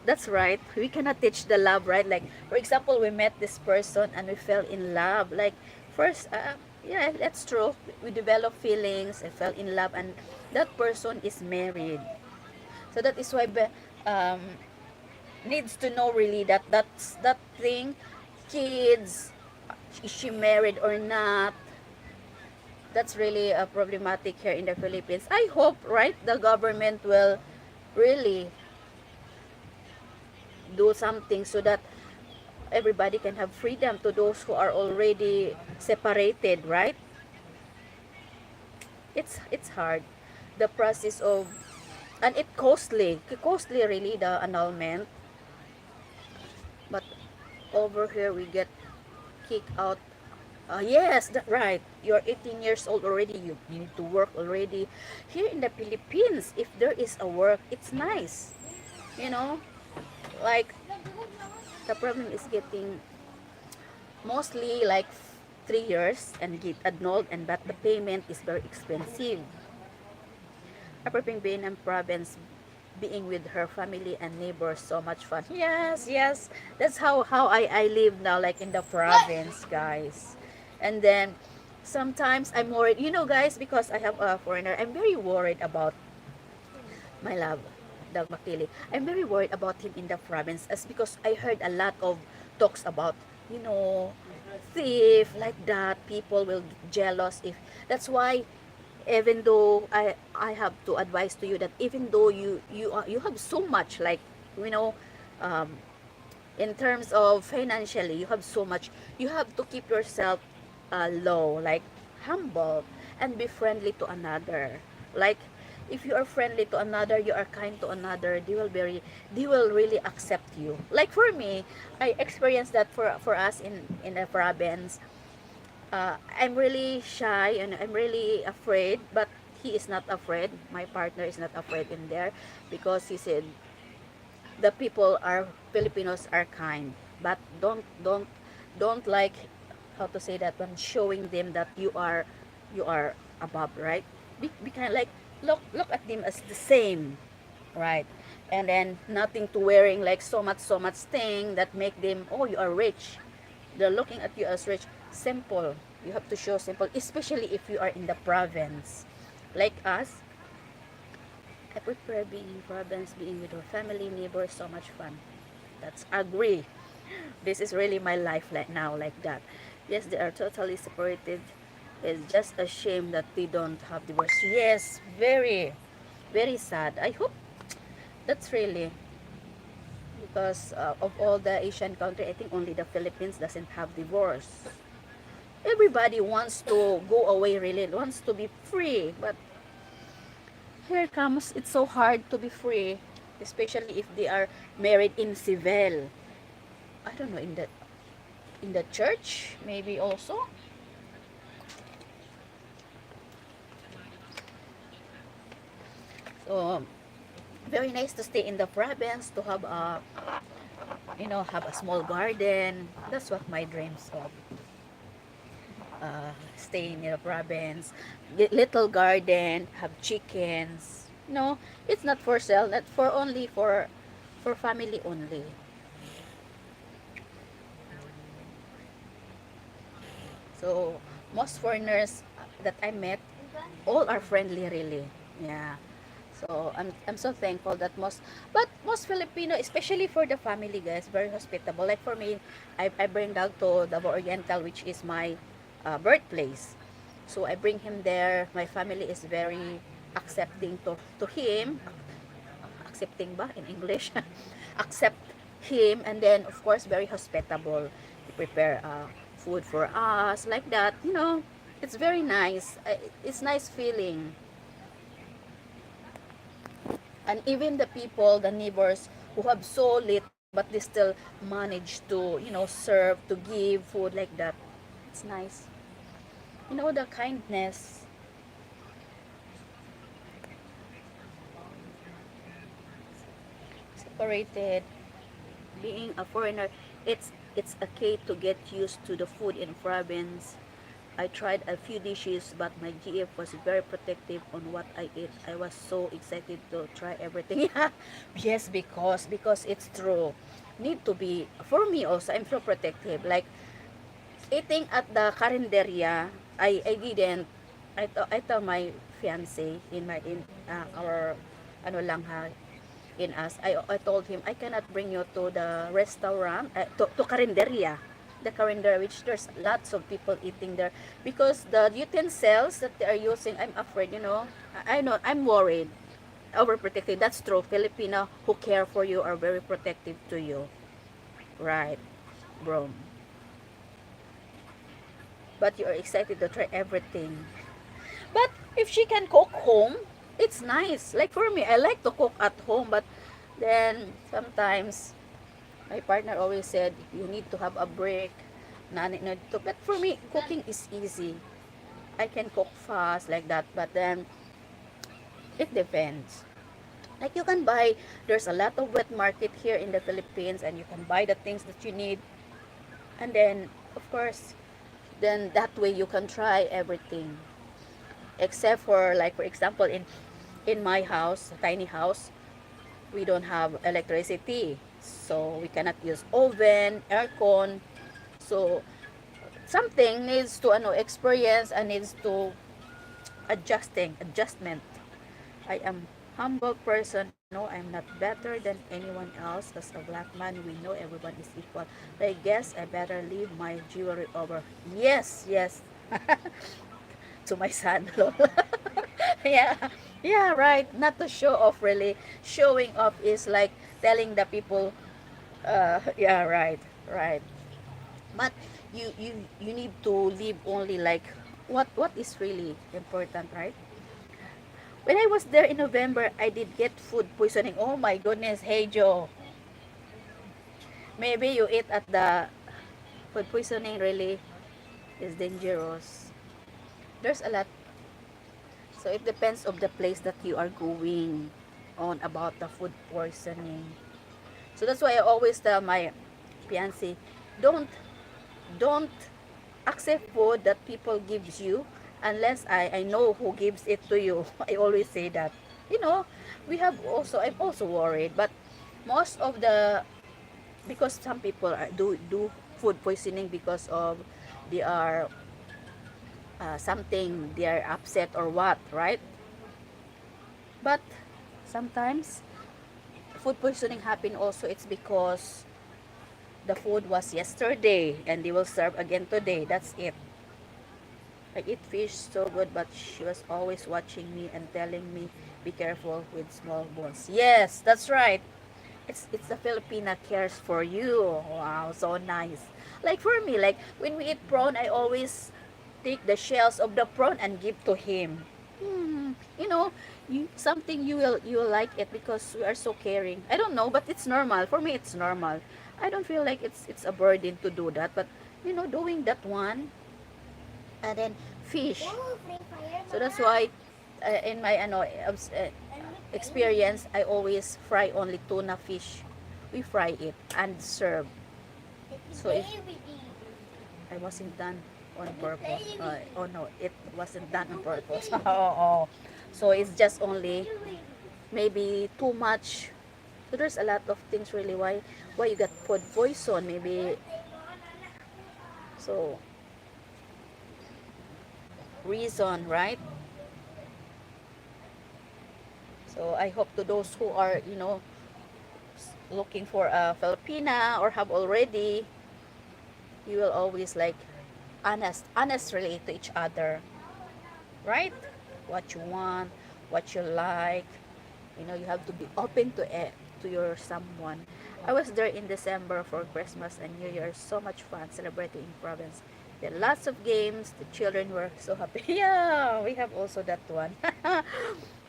that's right, we cannot teach the love, right? Like for example, we met this person and we fell in love. Like first, yeah, that's true. We develop feelings and fell in love, and that person is married. So that is why um, needs to know really that thing, kids, is she married or not? That's really problematic here in the Philippines. I hope, right, the government will really do something so that everybody can have freedom to those who are already separated, right? It's hard, the process of, and it costly really, the annulment. But over here we get kicked out. Yes, that right. You're 18 years old already. You need to work already. Here in the Philippines, if there is a work, it's nice. You know, like the problem is getting mostly like 3 years and get annulled, and but the payment is very expensive. Apart being in province, being with her family and neighbors, so much fun. Yes, yes, that's how I live now, like in the province, guys. And then sometimes I'm worried, guys, because I have a foreigner. I'm very worried about my love, Doug Makili. I'm very worried about him in the province, as because I heard a lot of talks about, you know, thief, like that. People will jealous if. That's why, even though I have to advise to you that even though you have so much, like, you know, um, in terms of financially, you have so much, you have to keep yourself low, like humble, and be friendly to another. Like if you are friendly to another, you are kind to another, they will really accept you. Like for me, I experienced that for us in the province. I'm really shy and I'm really afraid, but he is not afraid. My partner is not afraid in there, because he said the people are Filipinos are kind, but don't like, how to say that one, showing them that you are above, right? Be kind, like look at them as the same, right? And then nothing to wearing like so much thing that make them, oh, you are rich. They're looking at you as rich. Simple. You have to show simple, especially if you are in the province. Like us, I prefer being in province, being with our family, neighbors, so much fun. That's agree. This is really my life right now, like that. Yes, they are totally separated. It's just a shame that they don't have divorce. Yes, very, very sad. I hope that's really, because of all the Asian country, I think only the Philippines doesn't have divorce. Everybody wants to go away, really wants to be free, but here comes, it's so hard to be free especially if they are married in civil. I don't know, in the church maybe also. So very nice to stay in the province, to have a, have a small garden. That's what my dreams of, staying in the province, little garden, have chickens. No, it's not for sale, not for only for family only. So most foreigners that I met, all are friendly really. Yeah. So I'm so thankful that most Filipino, especially for the family guys, very hospitable. Like for me, I bring dog to Davao Oriental, which is my birthplace. So I bring him there. My family is very accepting to him. Accepting ba in English? Accept him, and then of course very hospitable. They prepare food for us like that. It's very nice. It's nice feeling. And even the people, the neighbors who have so little but they still manage to, serve, to give food like that. It's nice. The kindness. Separated. Being a foreigner, it's okay to get used to the food in province. I tried a few dishes, but my GF was very protective on what I eat. I was so excited to try everything. Yes, because it's true. Need to be, for me also, I'm so protective. Like eating at the carinderia, I didn't. I told my fiance in our ano lang ha, in us. I told him I cannot bring you to the restaurant, to carinderia, the calendar, which there's lots of people eating there, because the utensils that they are using, I'm afraid, I know, I'm worried, overprotective. That's true. Filipino who care for you are very protective to you, right, bro? But you are excited to try everything. But if she can cook home, it's nice. Like for me, I like to cook at home, but then sometimes my partner always said you need to have a break. But for me, cooking is easy. I can cook fast like that, but then it depends. Like you can buy, there's a lot of wet market here in the Philippines, and you can buy the things that you need. And then, of course, then that way you can try everything. Except for, like, for example, in my house, a tiny house, we don't have electricity. So we cannot use oven, aircon. So something needs to experience, and needs to adjustment. I am humble person. No, I'm not better than anyone else. As a black man, we know everyone is equal. I guess I better leave my jewelry over. Yes, yes. To my son. Yeah. Yeah, right. Not to show off really. Showing off is like telling the people, yeah, right, right. But you need to live only like what is really important, right? When I was there in November, I did get food poisoning. Oh my goodness, hey Joe. Maybe you eat at the food poisoning really is dangerous. There's a lot. So it depends of the place that you are going on about the food poisoning. So that's why I always tell my fiancé, don't don't accept food that people gives you unless I know who gives it to you. I always say that. You know, I'm also worried, but most of the, because some people do food poisoning because of they are something, they are upset or what, right? But sometimes food poisoning happen also, it's because the food was yesterday and they will serve again today. That's it. I eat fish so good, but she was always watching me and telling me, be careful with small bones. Yes, that's right. It's the Filipina cares for you. Wow, so nice. Like for me, like when we eat prawn, I always take the shells of the prawn and give to him. you know, something you will like it because we are so caring. I don't know, but it's normal for me. It's normal. I don't feel like it's a burden to do that, but doing that one, and then fish. Oh, Free Fire, So that's ma. why in my experience, I always fry only tuna fish. We fry it and serve. So if I wasn't done on purpose, oh no, it wasn't done on purpose. Oh. So it's just only maybe too much. So there's a lot of things really why you got food poison maybe. So reason, right? So I hope to those who are looking for a Filipina or have already, you will always like honest relate to each other, right? What you want, what you like, you have to be open to it, to your someone. I was there in December for Christmas and New Year. So much fun celebrating in province. There are lots of games. The children were so happy. Yeah, we have also that one.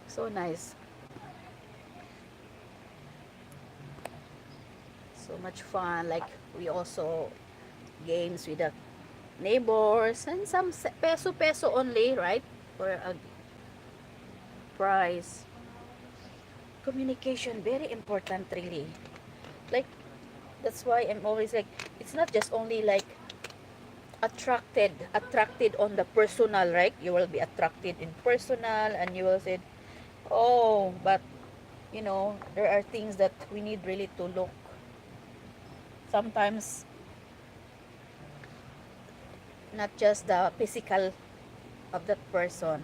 So nice. So much fun. Like we also games with the neighbors and some peso only, right? For a prize. Communication very important really. Like that's why I'm always like it's not just only like attracted on the personal, right? You will be attracted in personal and you will say, oh, but there are things that we need really to look sometimes, not just the physical of that person.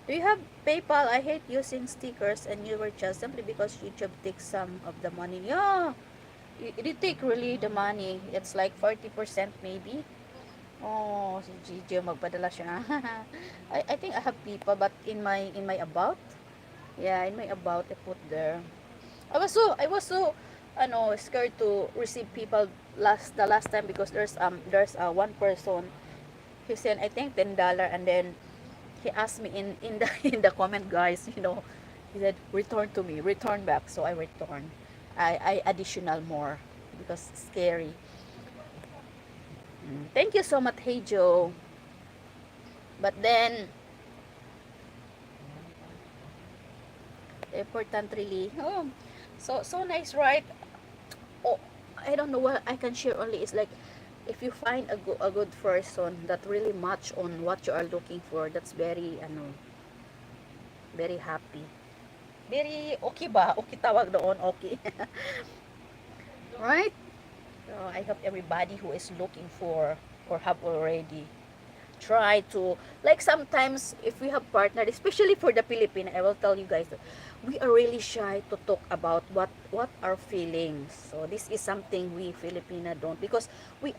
Do you have PayPal? I hate using stickers and you were just simply because YouTube takes some of the money. Yeah, it take really the money. It's like 40% maybe. Oh, si Gigi magpadala siya. I think I have people, but in my about. Yeah, in my about I put there. I was so scared to receive people the last time because there's one person who sent I think $10 and then he asked me in the in the comment, guys, he said return to me, return back. So I returned. I additional more because scary. Thank you so much, hey Joe. But then important really. Oh, so nice, right? Oh, I don't know what I can share only is like if you find a good person that really match on what you are looking for, that's very very happy. Very okay ba? Okay tawag doon, okay. Right? So I hope everybody who is looking for or have already try to, like, sometimes if we have partner, especially for the Philippine, I will tell you guys that we are really shy to talk about what our feelings. So this is something we Filipina don't, because we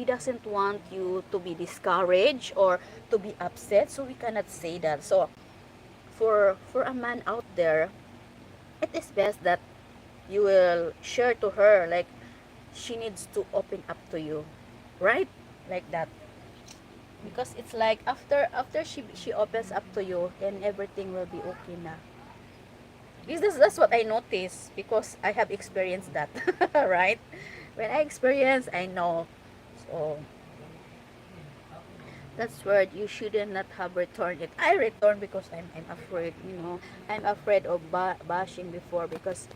doesn't want you to be discouraged or to be upset, so we cannot say that. So for a man out there, it is best that you will share to her, like she needs to open up to you, right? Like that, because it's like after she opens up to you, then everything will be okay na. Because that's what I noticed, because I have experienced that. Right, when I experience, I know. So that's where you shouldn't not have returned it. I returned because I'm afraid, I'm afraid of bashing before, because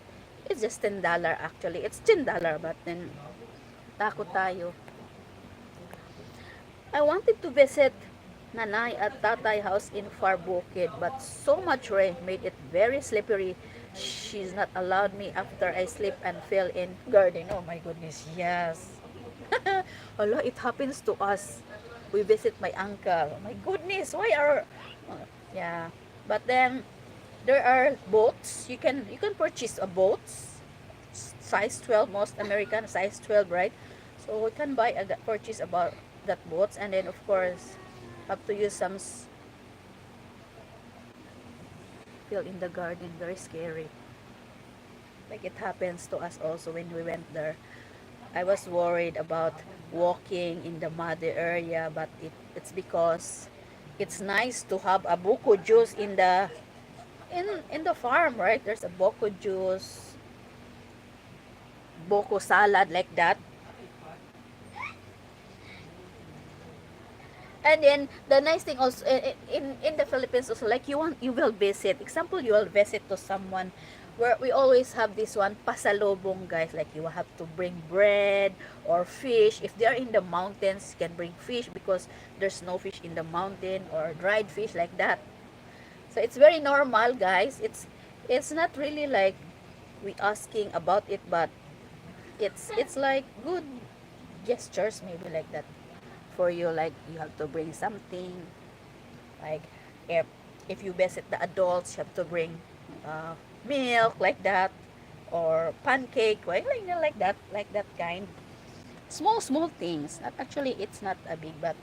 it's just $10 actually. It's $10, but then takot tayo. I wanted to visit Nanay at Tatay house in Far Bukid, but so much rain made it very slippery. She's not allowed me after I slipped and fell in garden. Oh my goodness, yes. Hello, it happens to us. We visit my uncle. Oh my goodness, why are yeah. But then there are boats. You can purchase a boat size 12, most American size 12, right? So we can purchase about that boats, and then of course have to use some fill in the garden. Very scary. Like it happens to us also when we went there. I was worried about walking in the muddy area, but it's because It's nice to have a buko juice in the farm, right? There's a buko juice, buko salad like that. And then the nice thing also in the Philippines also, like you will visit. Example, you will visit to someone where we always have this one pasalubong, guys. Like you will have to bring bread or fish. If they are in the mountains, you can bring fish because there's no fish in the mountain, or dried fish like that. So it's very normal, guys. It's not really like we asking about it, but it's like good gestures maybe like that for you. Like you have to bring something, like if if you visit the adults, you have to bring uh, milk like that, or pancake, like that kind. Small things. Actually, it's not a big, but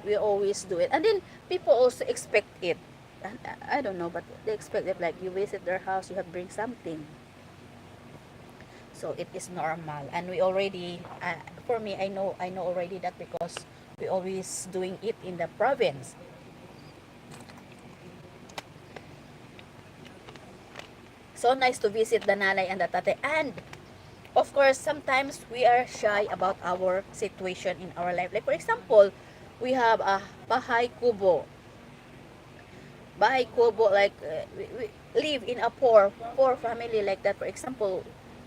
we always do it. And then people also expect it. I don't know, but they expect it, like you visit their house, you have bring something. So it is normal, and we already for me, I know already that because we always doing it in the province. So nice to visit the nanay and the tate. And of course, sometimes we are shy about our situation in our life. Like for example, we have a bahay kubo. Bahay kubo, like we live in a poor family like that. For example,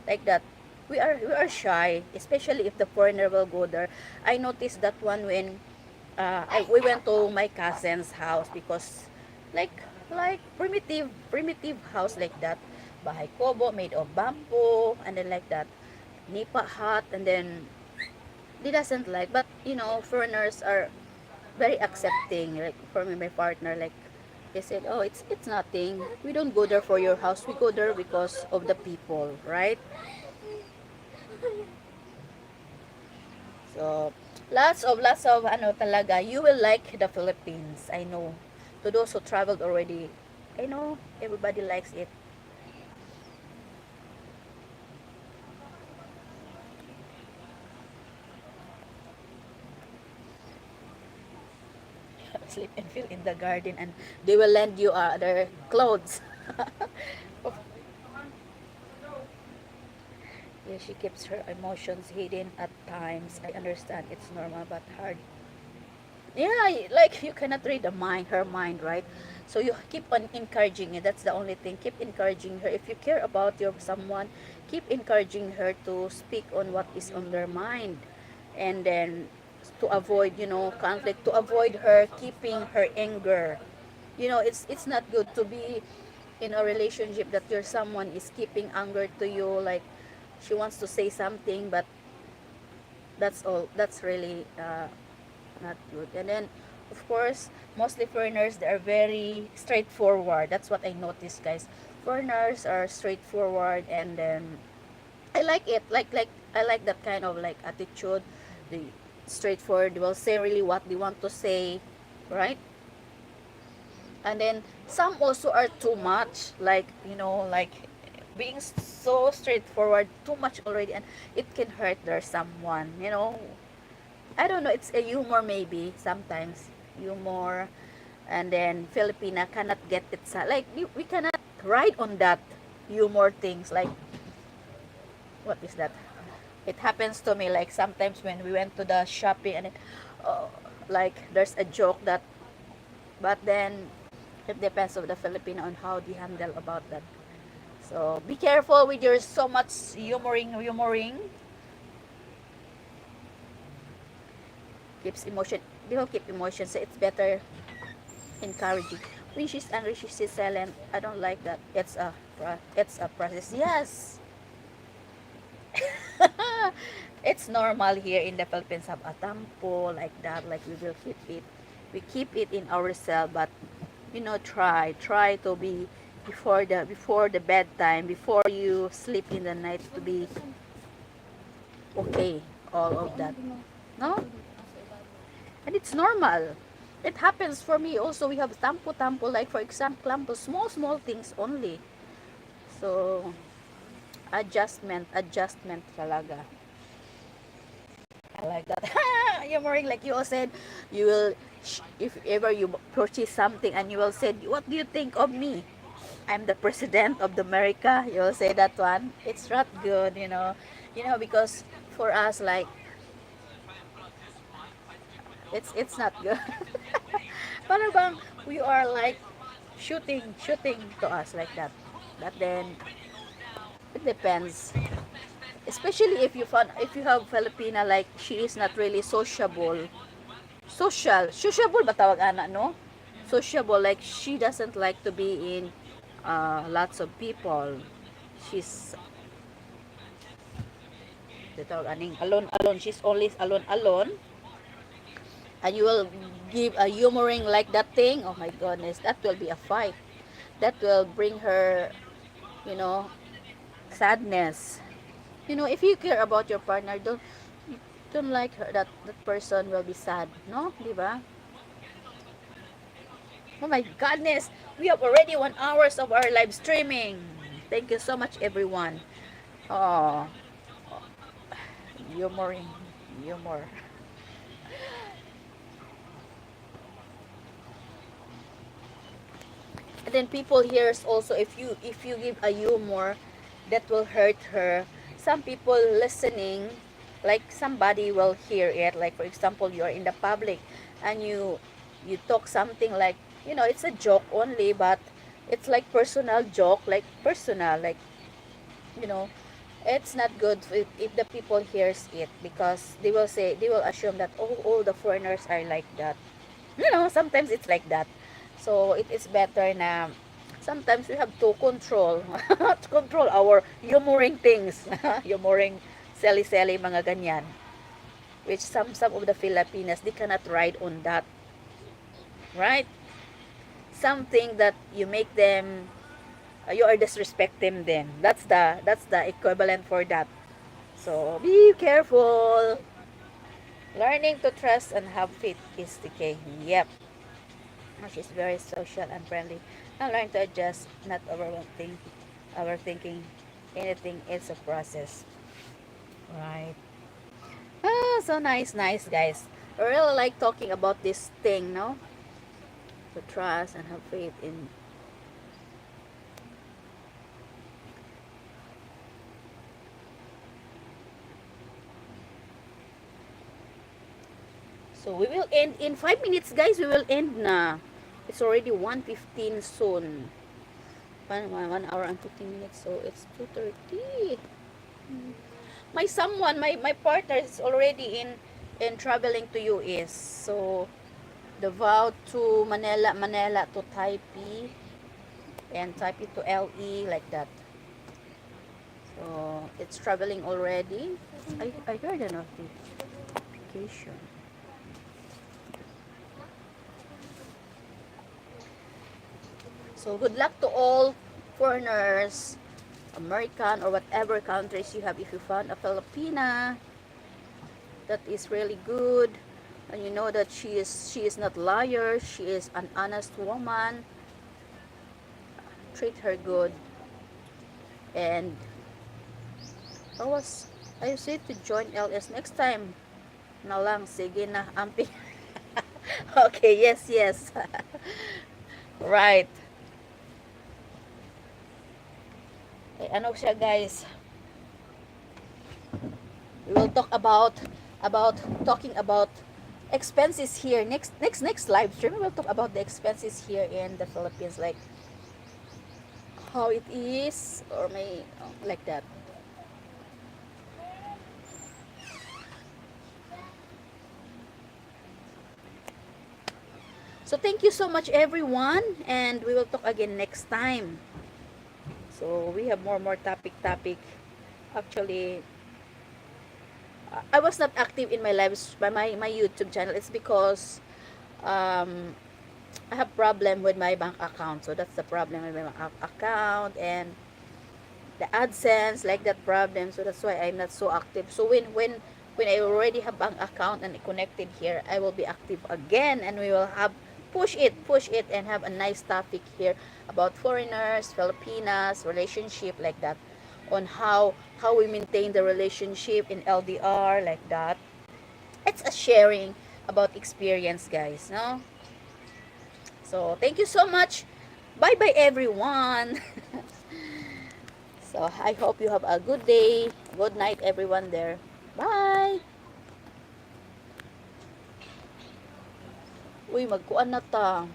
like that. We are shy, especially if the foreigner will go there. I noticed that one when we went to my cousin's house, because like primitive house like that, bahay kubo made of bamboo, and then like that, nipa hut, and then they doesn't like, but foreigners are very accepting. Like for me, my partner, like they said, oh, it's nothing, we don't go there for your house, we go there because of the people, right? So lots of ano talaga, you will like the Philippines, I know. To those who traveled already, I know everybody likes it. Sleep and feel in the garden, and they will lend you their clothes. Yeah, she keeps her emotions hidden at times. I understand it's normal but hard. Yeah, like you cannot read her mind, right? So you keep on encouraging it. That's the only thing. Keep encouraging her. If you care about your someone, keep encouraging her to speak on what is on their mind, and then to avoid, conflict, to avoid her keeping her anger. It's not good to be in a relationship that your someone is keeping anger to you, like she wants to say something, but that's really not good. And then of course, mostly foreigners, they are very straightforward. That's what I noticed, guys. Foreigners are straightforward, and then I like it. Like I like that kind of like attitude. The straightforward, they will say really what they want to say, right? And then some also are too much, like like being so straightforward too much already, and it can hurt their someone. I don't know, it's a humor maybe sometimes, humor. And then Filipina cannot get it, like we cannot ride on that humor things. Like what is that? It happens to me, like sometimes when we went to the shopping, and uh, like there's a joke that, but then it depends of the Filipino on how they handle about that. So be careful with your so much humoring. Keeps emotion, they will keep emotion, so it's better encouraging. When she's angry, she's silent. I don't like that. It's a process. Yes. It's normal here in the Philippines have a tampo like that. Like we keep it in ourselves, but try to be before the bedtime, before you sleep in the night, to be okay, all of that. No? And it's normal. It happens for me also. We have tampo, like for example, small things only. So adjustment talaga. I like that. Humoring, like you all said, you will, if ever you purchase something and you will say, what do you think of me? I'm the president of the America. You will say that one. It's not good, because for us, like, it's not good. Parang bang we are like shooting to us like that. But then it depends. Especially if you have Filipina, like she is not really sociable. Sociable ba tawag ana, no? Sociable, like she doesn't like to be in lots of people. She's tawag aning alone. She's always alone. And you will give a humoring like that thing, oh my goodness, that will be a fight. That will bring her, you know, sadness. If you care about your partner, don't like her, that person will be sad, no? Di ba? Oh my goodness, we have already 1 hours of our live streaming. Thank you so much, everyone. Oh, humoring, humor. And then people hears also, if you give a humor that will hurt her, some people listening, like somebody will hear it, like for example you're in the public and you talk something like, it's a joke only, but it's like personal joke, like personal, like, you know it's not good if the people hears it, because they will assume that, oh, all the foreigners are like that. Sometimes it's like that. So it is better na sometimes we have to control to control our humoring things. Humoring seli-seli mga ganyan, which some of the Filipinas, they cannot ride on that, right? Something that you make them, you are disrespecting them. That's the equivalent for that. So be careful. Learning to trust and have faith is the key. Yep. She's very social and friendly. And learn to adjust, not overthinking anything. It's a process. Right. So nice, guys. I really like talking about this thing, no? To trust and have faith in. So we will end in 5 minutes, guys. We will end na. It's already 1:15 soon. 1 hour and 15 minutes. So it's 2:30. My partner is already in traveling to US. So the vow to Manila to Taipei, and Taipei to LE, like that. So it's traveling already. I heard a notification. So good luck to all foreigners, American or whatever countries you have. If you found a Filipina that is really good, and you know that she is not liar, she is an honest woman, treat her good. And I said to join LS next time na lang, sige na, amping. Okay, yes. Right. Ano siya, guys, we will talk about talking about expenses here next live stream. We will talk about the expenses here in the Philippines, like how it is, or like that. So thank you so much, everyone, and we will talk again next time. So we have more topic. Actually, I was not active in my lives by my YouTube channel. It's because I have problem with my bank account. So that's the problem with my bank account and the AdSense, like that problem. So that's why I'm not so active. So when I already have bank account and connected here, I will be active again, and we will have push it and have a nice topic here about foreigners, Filipinas, relationship, like that, on how we maintain the relationship in LDR, like that. it's a sharing about experience, guys, no? So, thank you so much. Bye-bye, everyone. So, I hope you have a good day. Good night, everyone there. Bye! Uy, magkuan na ta.